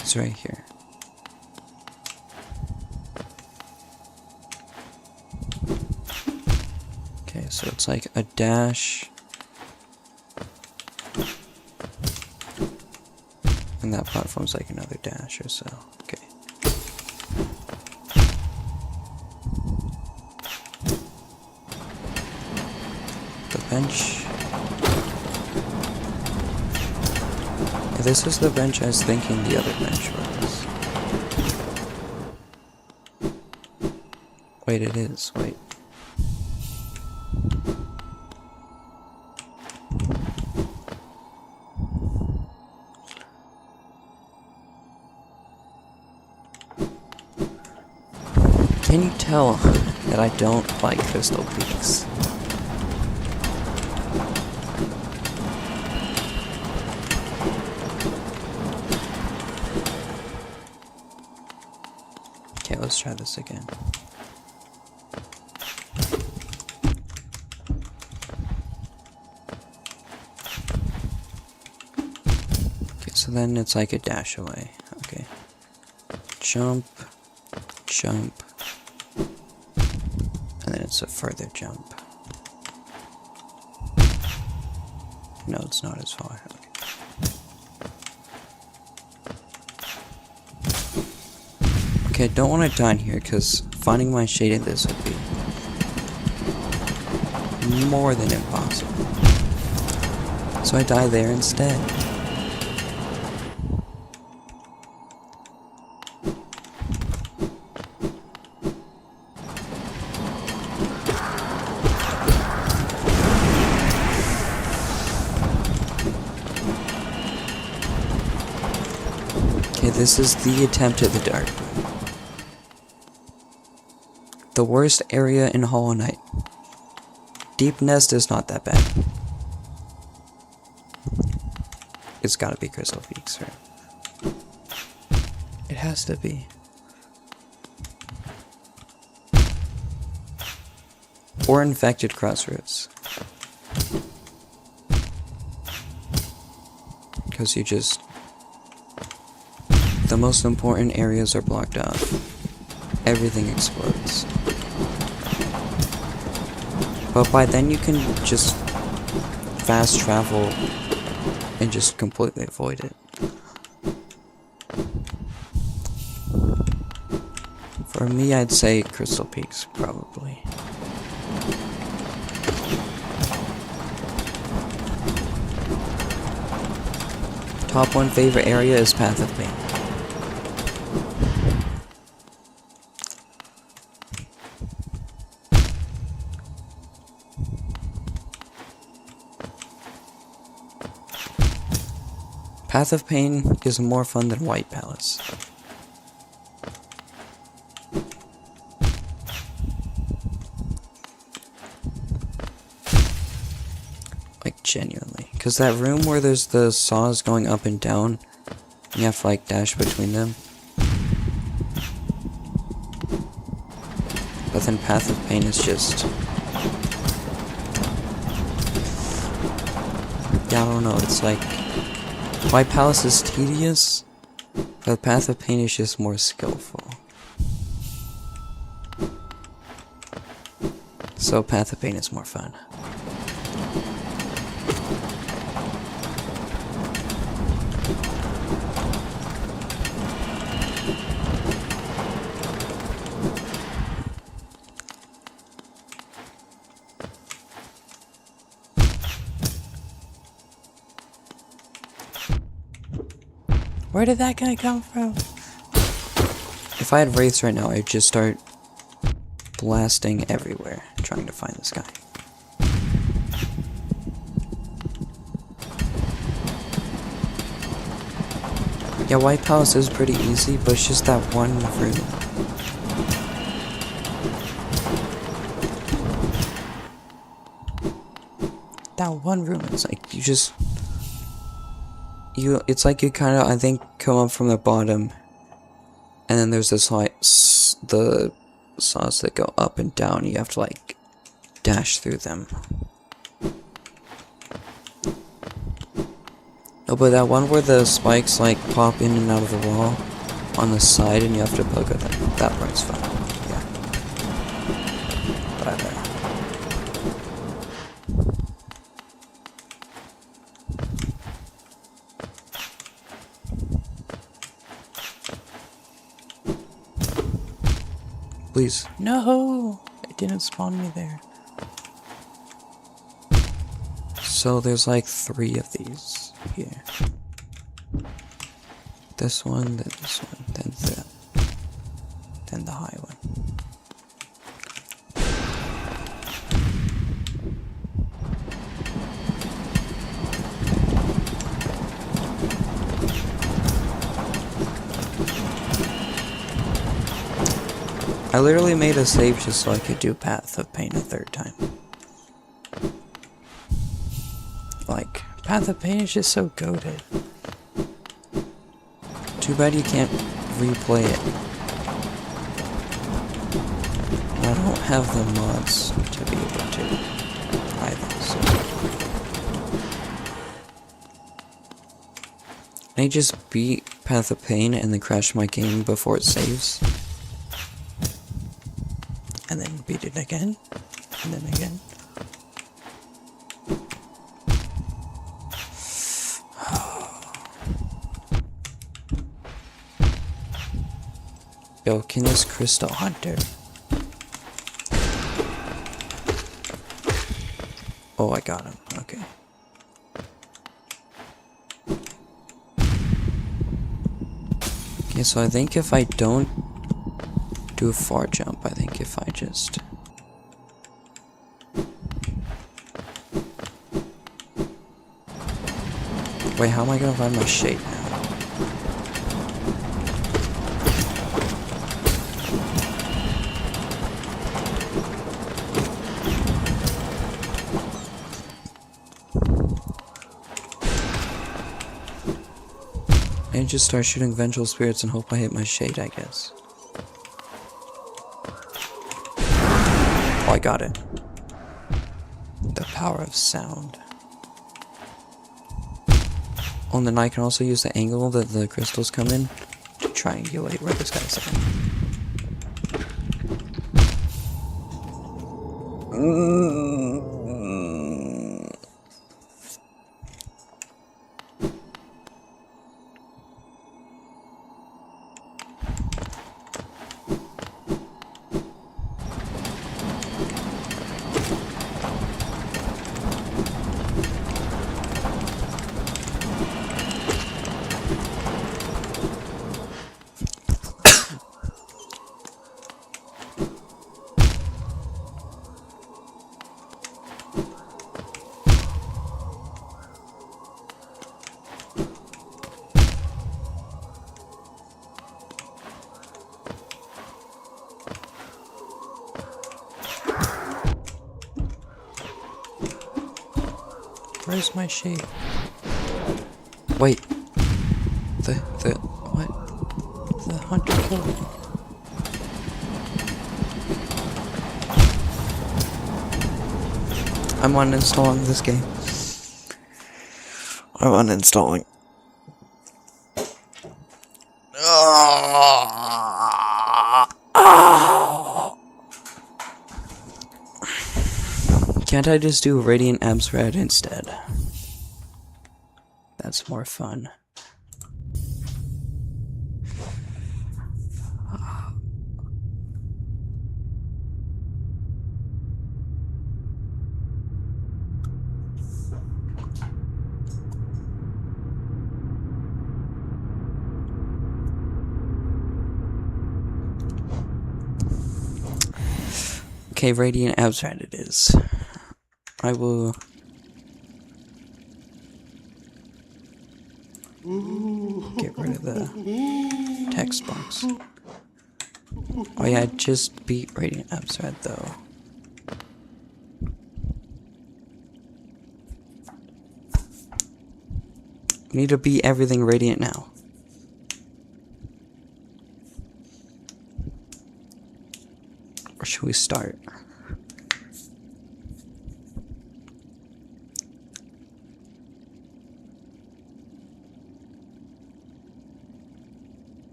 It's right here. Okay, so it's like a dash. And that platform's like another dash or so. Okay. The bench. This is the bench I was thinking the other bench was. Wait, it is. Wait. Can you tell that I don't like Crystal Peaks? Okay, let's try this again. Okay, so then it's like a dash away. Okay. Jump, jump, and then it's a further jump. No, it's not as far. Okay. Okay, I don't want to die in here because finding my shade in this would be more than impossible. So I die there instead. Okay, this is the attempt at the dark. The worst area in Hollow Knight. Deep Nest is not that bad. It's gotta be Crystal Peaks, right? It has to be. Or Infected Crossroads. Because you just... the most important areas are blocked off. Everything explodes. But by then you can just fast travel and just completely avoid it. For me, I'd say Crystal Peaks, probably. Top 1 favorite area is Path of Pain. Path of Pain is more fun than White Palace. Like, genuinely. Because that room where there's the saws going up and down, you have to, like, dash between them. But then Path of Pain is just... yeah, I don't know, it's like... White Palace is tedious, but Path of Pain is just more skillful. So Path of Pain is more fun. Where did that guy come from? If I had wraiths right now, I'd just start blasting everywhere, trying to find this guy. Yeah, White Palace is pretty easy, but it's just that one room. That one room, it's like, you just... it's like you kind of, I think, come up from the bottom, and then there's this, like, the saws that go up and down, you have to, like, dash through them. No, but that one where the spikes, like, pop in and out of the wall on the side, and you have to poke at them, that part's fun, yeah. But, please. No! It didn't spawn me there. So there's like 3 of these here. This one, then this one, then the high one. I literally made a save just so I could do Path of Pain a 3rd time. Like, Path of Pain is just so goated. Too bad you can't replay it. I don't have the mods to be able to either, so... I just beat Path of Pain and then crash my game before it saves. And then beat it again, and then again. Yo, can this Crystal Hunter? Oh, I got him. Okay. Okay, so I think if I don't do a far jump, I think if I just... Wait, how am I gonna find my shade now? I just start shooting vengeful spirits and hope I hit my shade, I guess. Oh, I got it. The power of sound. Oh, and then I can also use the angle that the crystals come in to triangulate where this guy's at. Where's my shade? Wait. What? The hunter killed it. I'm uninstalling this game. I'm uninstalling. Can't I just do Radiant Absred instead? That's more fun. Okay, Radiant Absred it is. I will... get rid of the text box. Oh yeah, I just beat Radiant Absred though. We need to beat everything Radiant now. Or should we start?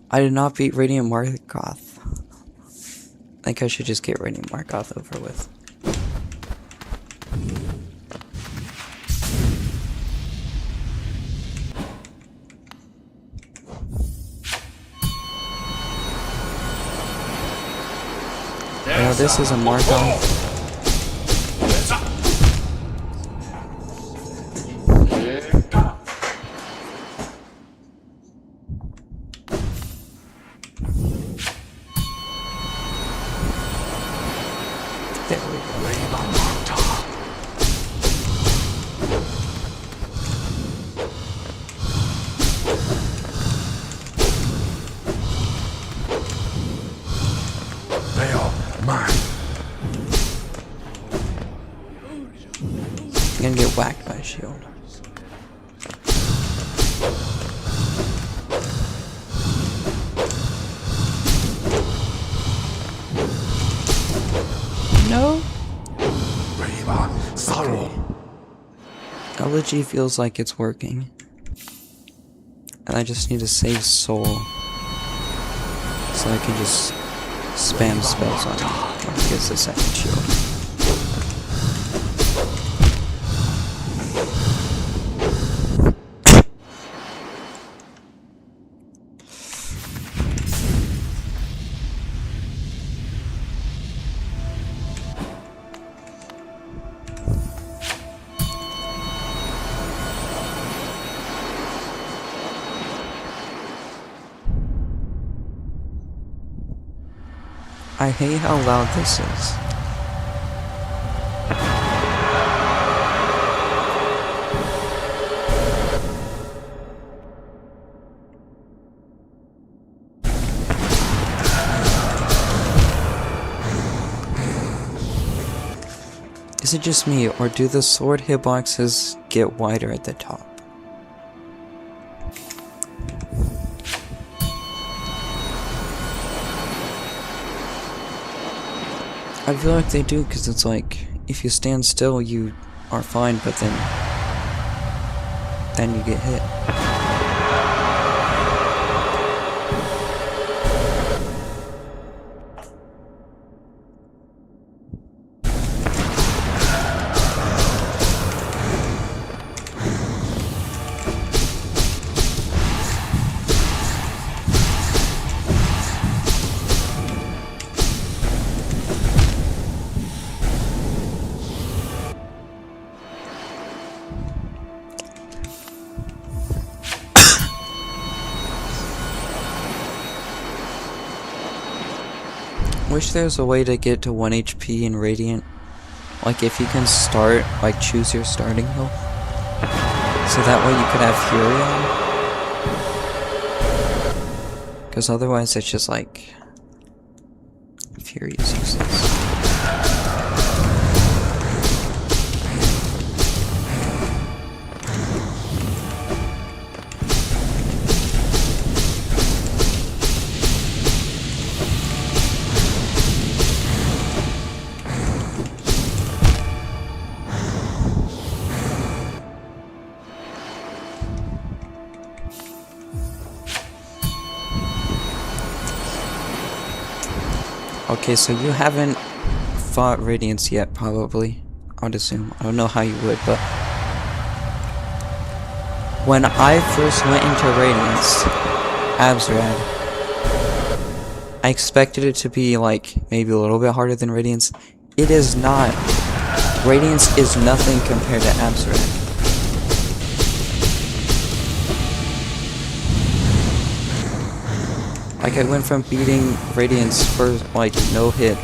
I did not beat Radiant Markoth. I think I should just get Radiant Markoth over with. Now this is a Markoth. There we go. They are mine. I'm gonna get whacked by a shield. No? Reva, sorrow. Elegy feels like it's working. And I just need to save soul. So I can just spam spells on him when he gets the second shield. I hate how loud this is. Is it just me, or do the sword hitboxes get wider at the top? I feel like they do, because it's like, if you stand still, you are fine, but then you get hit. Wish there's a way to get to 1 HP in Radiant. Like if you can start, like choose your starting health. So that way you could have Fury on. Because otherwise it's just like... Fury is useless. Okay, so you haven't fought Radiance yet, probably. I'd assume. I don't know how you would, but... When I first went into Radiance, Abzrad, I expected it to be, like, maybe a little bit harder than Radiance. It is not. Radiance is nothing compared to Abzrad. Like, I went from beating Radiance for, like, no hit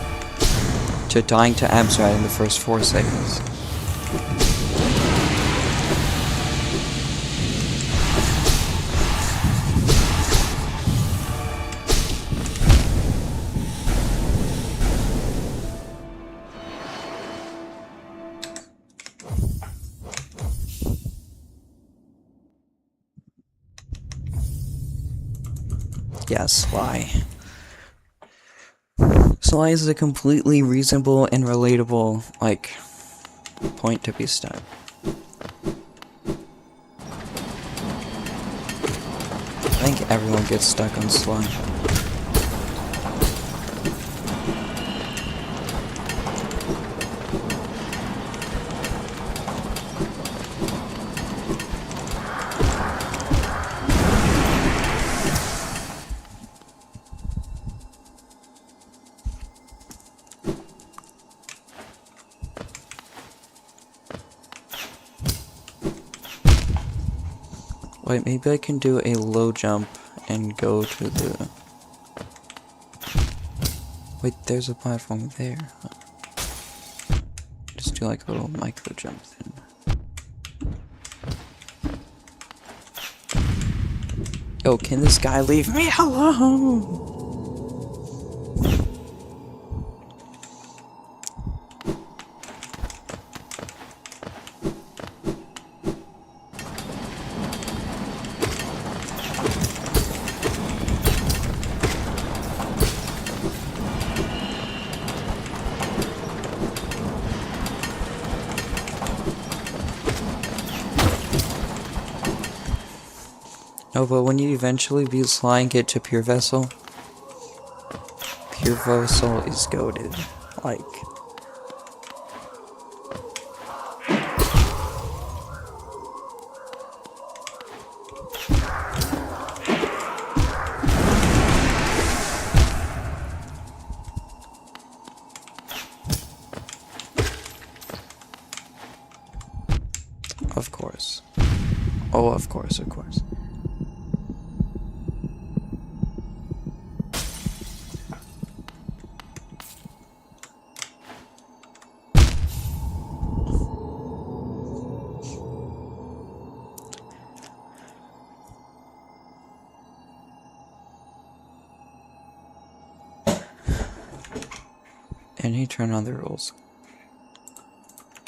to dying to Abzrad in the first 4 seconds. Yeah, Sly. Sly is a completely reasonable and relatable, like, point to be stuck. I think everyone gets stuck on Sly. Wait, maybe I can do a low jump and go to the... Wait, there's a platform there. Just do like a little micro jump then. Yo, can this guy leave me alone? No, but when you eventually beat Sly and get to Pure Vessel is goated. Like... Of course. Oh, of course, of course. And he turned on the rules.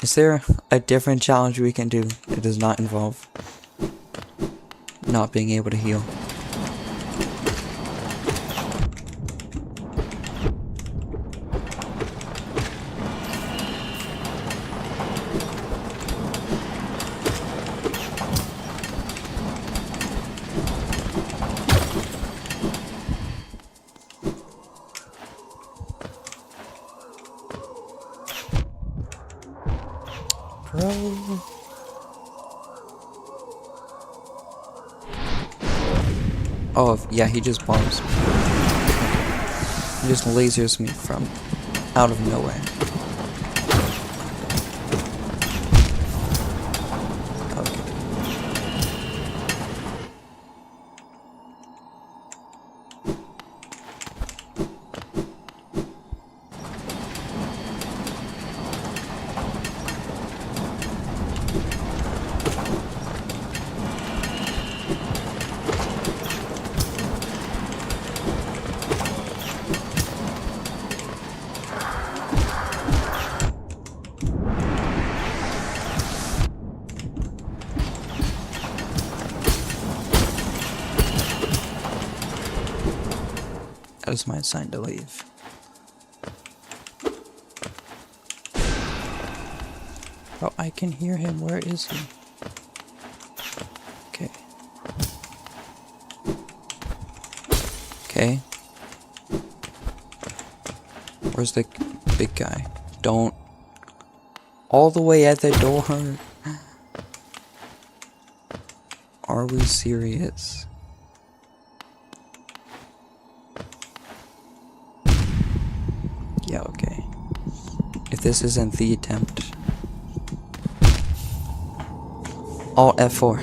Is there a different challenge we can do that does not involve not being able to heal? Bro. Oh, yeah, he just bombs me. He just lasers me from out of nowhere. That is my sign to leave. Oh, I can hear him. Where is he? Okay. Okay. Where's the big guy? Don't. All the way at the door. Are we serious? Yeah, okay. If this isn't the attempt. Alt F4.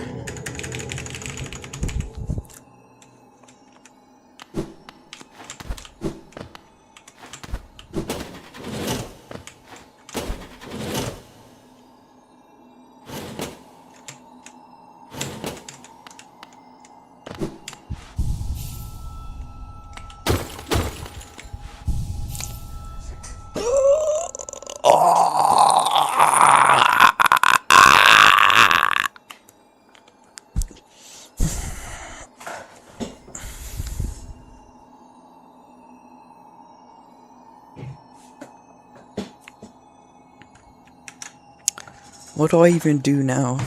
What do I even do now?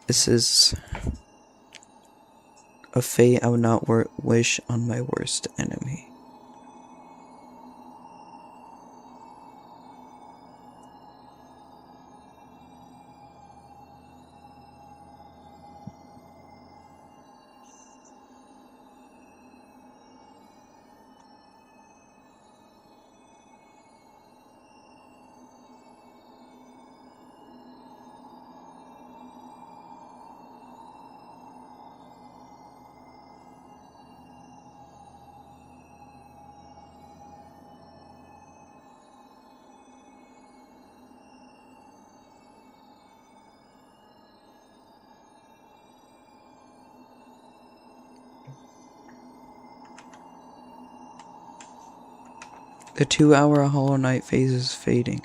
This is a fate I would not wish on my worst enemy. The 2-hour Hollow Knight phase is fading.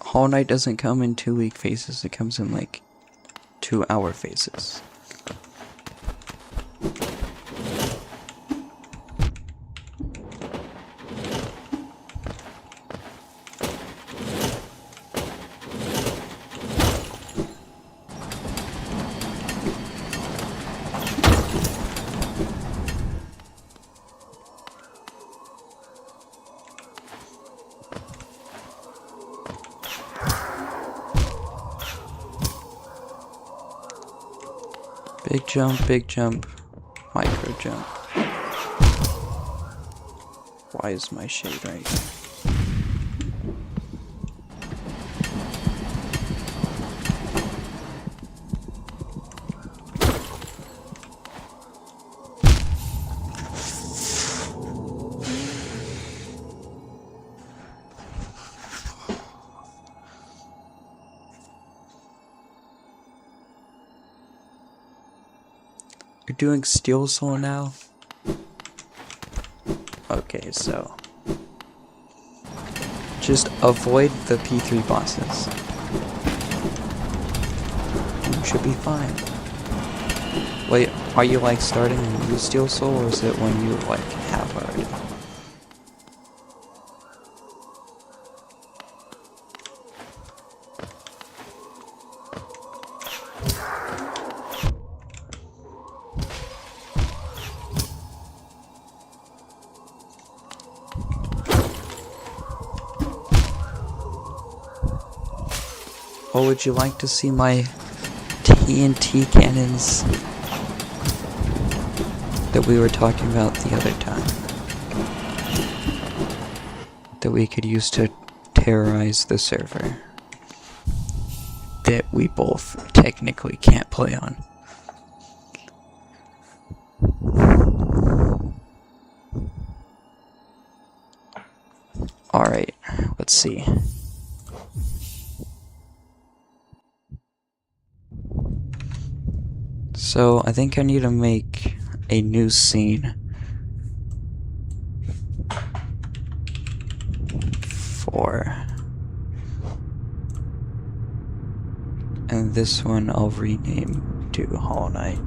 Hollow Knight doesn't come in 2-week phases, it comes in like 2-hour phases. Big jump, micro jump. Why is my shade right here? You're doing Steel Soul now? Okay, so just avoid the P3 bosses. You should be fine. Wait, are you like starting a new Steel Soul, or is it one you like have already? Or would you like to see my TNT cannons that we were talking about the other time? That we could use to terrorize the server. That we both technically can't play on. Alright, let's see. So, I think I need to make a new scene for, and this one I'll rename to Hollow Knight,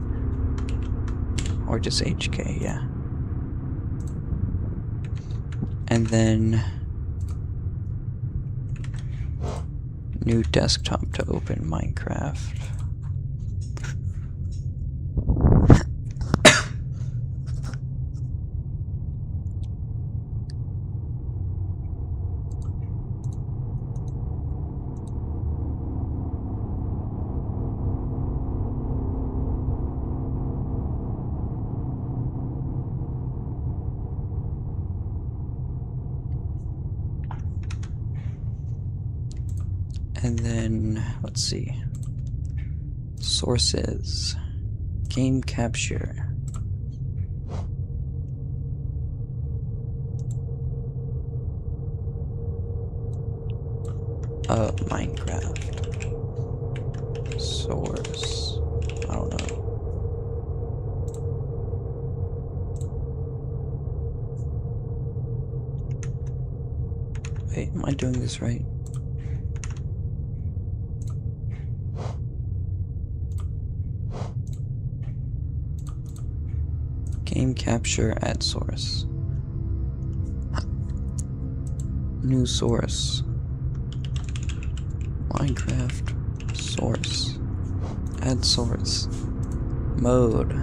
or just HK, yeah. And then new desktop to open Minecraft. And then, let's see. Sources. Game capture. Minecraft. Source. I don't know. Wait, am I doing this right? Game capture add source. New source. Minecraft source. Add source. Mode.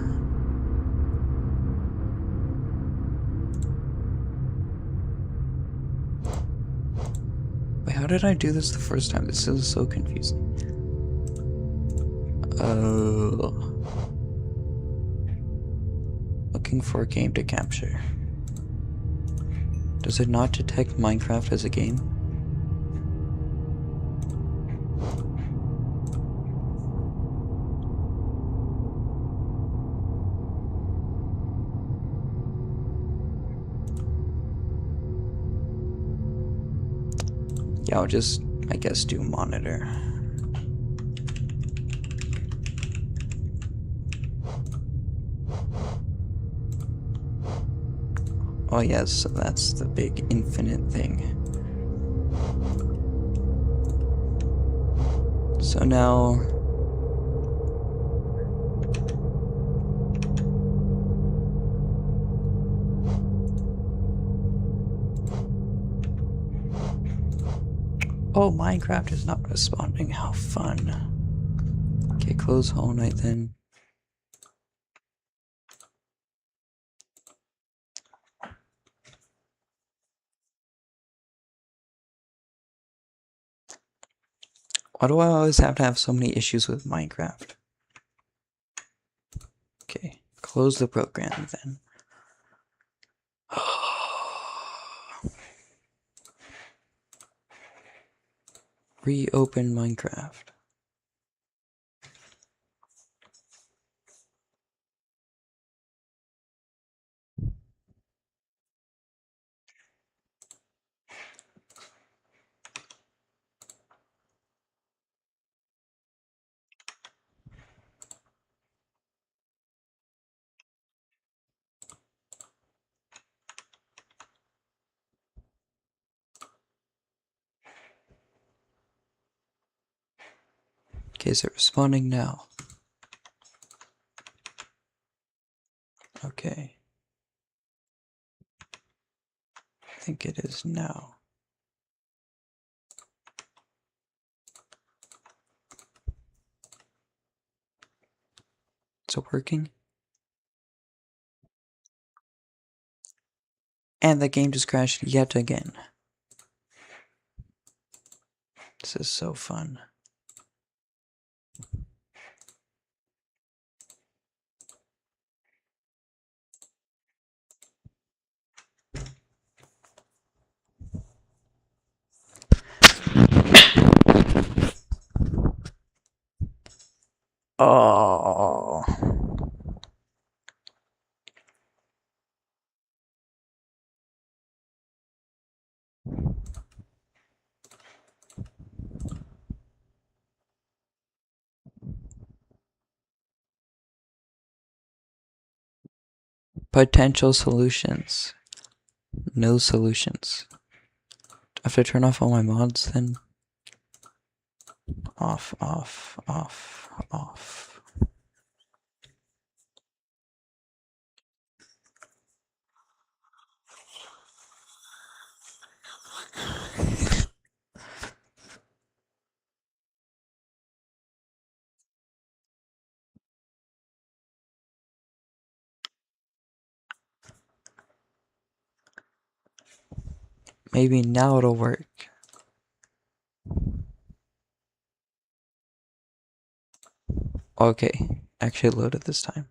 Wait, how did I do this the first time? This is so confusing. Oh. Looking for a game to capture. Does it not detect Minecraft as a game? Yeah, I'll just, I guess, do monitor. Oh yes, so that's the big infinite thing. So now... Oh, Minecraft is not responding. How fun. Okay, close Hollow Knight then. Why do I always have to have so many issues with Minecraft? Okay, close the program then. Reopen Minecraft. Okay, is it responding now? Okay. I think it is now. Is it working? And the game just crashed yet again. This is so fun. Oh. Potential solutions. No solutions. I have to turn off all my mods then? Off, off, off, off. Maybe now it'll work. Okay, actually loaded this time.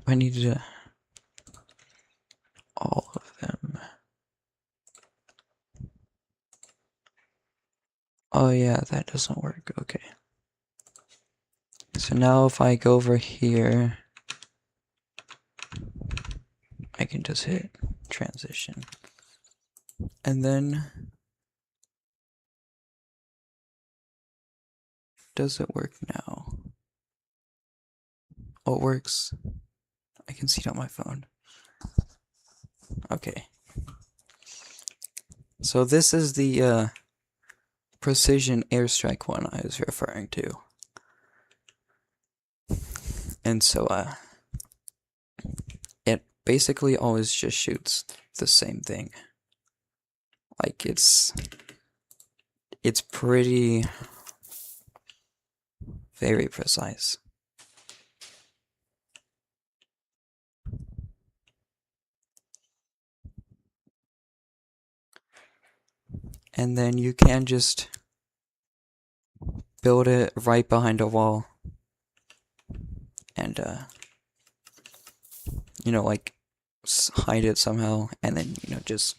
I need to all of them. Oh yeah, that doesn't work. Okay. So now if I go over here, I can just hit transition. And then does it work now? Oh, it works. I can see it on my phone. Okay. So this is the precision airstrike one I was referring to. And so it basically always just shoots the same thing. Like it's pretty very precise. And then you can just build it right behind a wall and you know, like hide it somehow and then, you know, just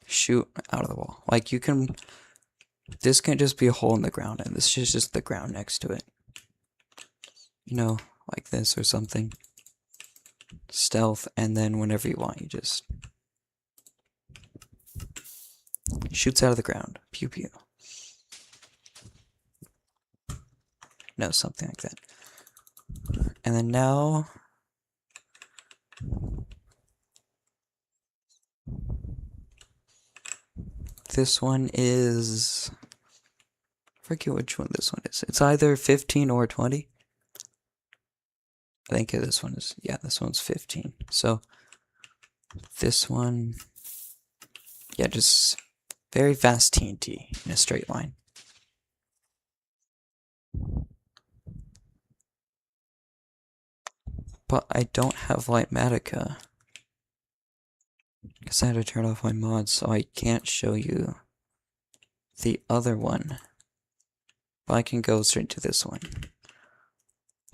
shoot out of the wall. Like you can, this can just be a hole in the ground and this is just the ground next to it. You know, like this or something. Stealth, and then whenever you want, you just shoots out of the ground. Pew pew. No, something like that. And then now this one is, I forget which one this one is. It's either 15 or 20. I think this one is, yeah, this one's 15. So this one, yeah, just very fast TNT in a straight line. But I don't have Lightmatica because I had to turn off my mods, so I can't show you the other one. But I can go straight to this one.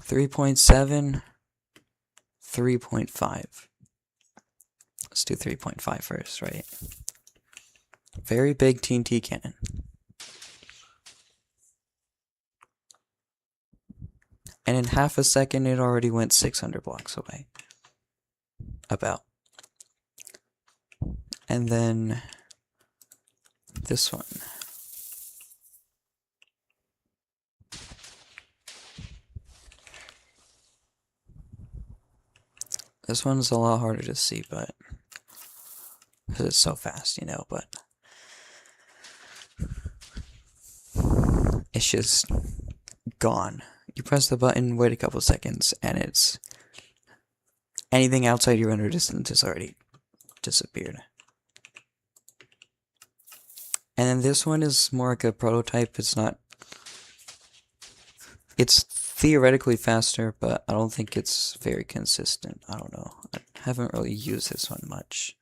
3.7, 3.5. Let's do 3.5 first, right? Very big TNT cannon. And in half a second, it already went 600 blocks away. About. And then this one. This one's a lot harder to see, but because it's so fast, you know, but it's just gone. You press the button, wait a couple seconds, and it's anything outside your render distance has already disappeared. And then this one is more like a prototype. It's theoretically faster, but I don't think it's very consistent. I don't know. I haven't really used this one much.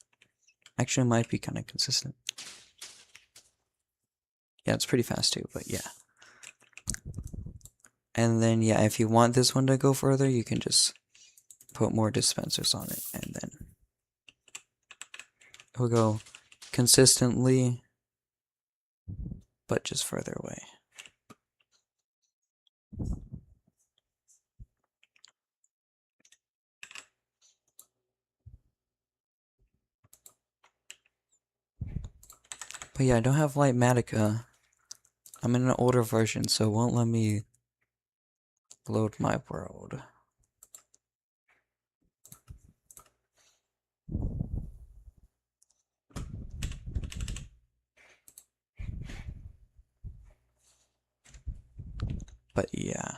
Actually, it might be kind of consistent. Yeah, it's pretty fast too, but yeah. And then, yeah, if you want this one to go further, you can just put more dispensers on it, and then it will go consistently, but just further away. But yeah, I don't have Lightmatica. I'm in an older version, so it won't let me load my world. But yeah.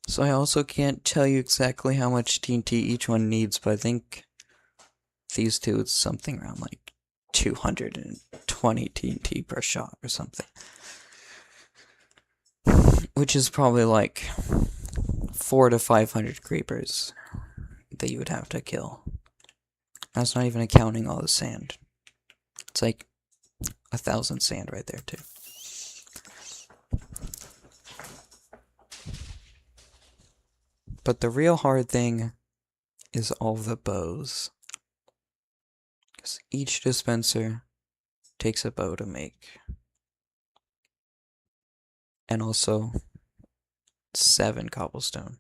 So I also can't tell you exactly how much TNT each one needs, but I think these two, it's something around like 220 TNT per shot or something. Which is probably like 400 to 500 creepers that you would have to kill. That's not even accounting all the sand. It's like 1,000 sand right there too. But the real hard thing is all the bows. Because each dispenser takes a bow to make. And also 7 cobblestone.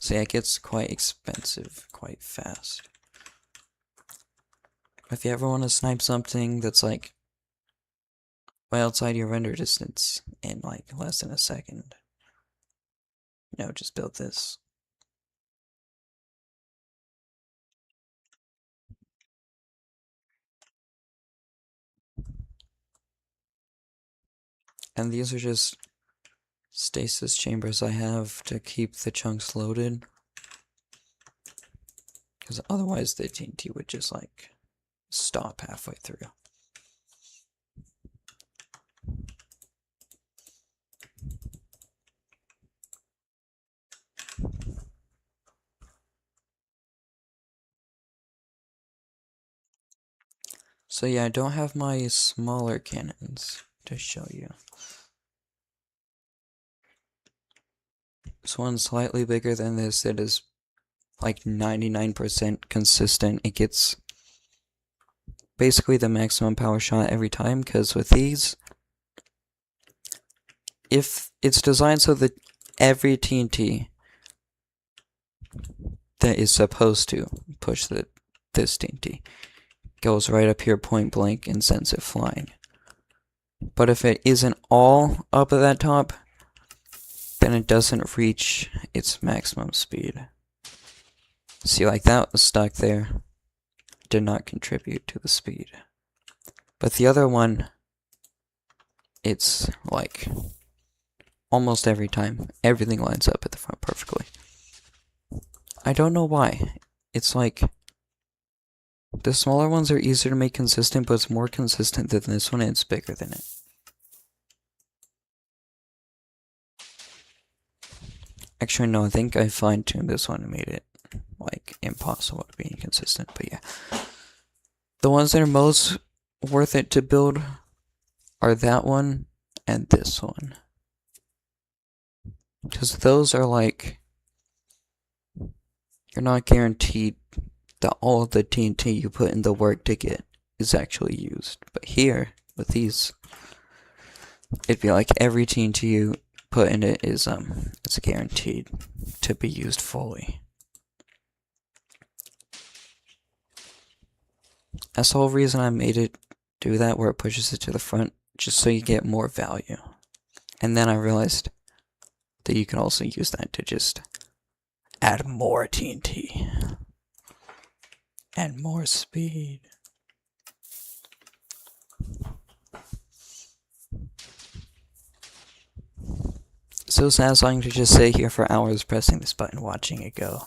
So yeah, it gets quite expensive quite fast. If you ever want to snipe something that's like way outside your render distance in like less than a second, you know, just build this. And these are just stasis chambers I have to keep the chunks loaded. Because otherwise the TNT would just like stop halfway through. So yeah, I don't have my smaller cannons to show you. This one's slightly bigger than this. It is like 99% consistent. It gets basically the maximum power shot every time, because with these, if it's designed so that every TNT that is supposed to push this TNT goes right up here point blank and sends it flying. But if it isn't all up at that top, then it doesn't reach its maximum speed. See, like that was stuck there. Did not contribute to the speed. But the other one, it's like almost every time, everything lines up at the front perfectly. I don't know why. It's like the smaller ones are easier to make consistent, but it's more consistent than this one, and it's bigger than it. Actually, no, I think I fine-tuned this one and made it, like, impossible to be inconsistent, but yeah. The ones that are most worth it to build are that one and this one. Because those are like, you're not guaranteed that all of the TNT you put in the work to get is actually used. But here, with these, it'd be like every TNT you put in it is it's guaranteed to be used fully. That's the whole reason I made it do that, where it pushes it to the front, just so you get more value. And then I realized that you can also use that to just add more TNT. And more speed. So satisfying to just sit here for hours pressing this button watching it go.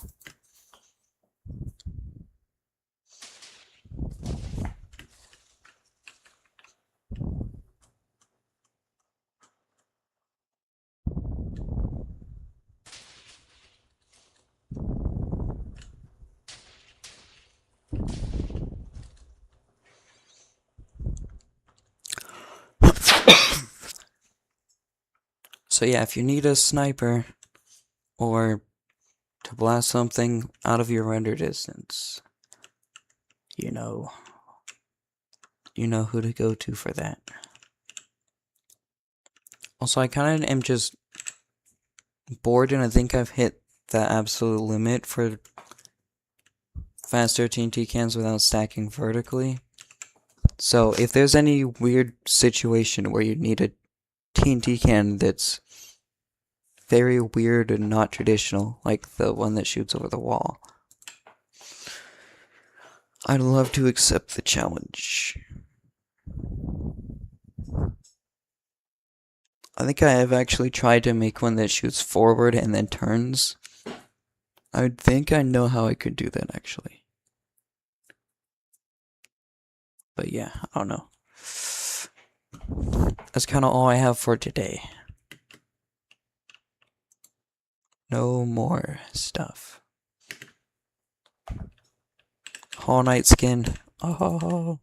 So yeah, if you need a sniper or to blast something out of your render distance, you know who to go to for that. Also, I kind of am just bored, and I think I've hit the absolute limit for faster TNT cans without stacking vertically. So if there's any weird situation where you need a TNT can that's very weird and not traditional, like the one that shoots over the wall, I'd love to accept the challenge. I think I have actually tried to make one that shoots forward and then turns. I think I know how I could do that, actually. But yeah, I don't know. That's kind of all I have for today. No more stuff. Hollow Knight skin. Oh.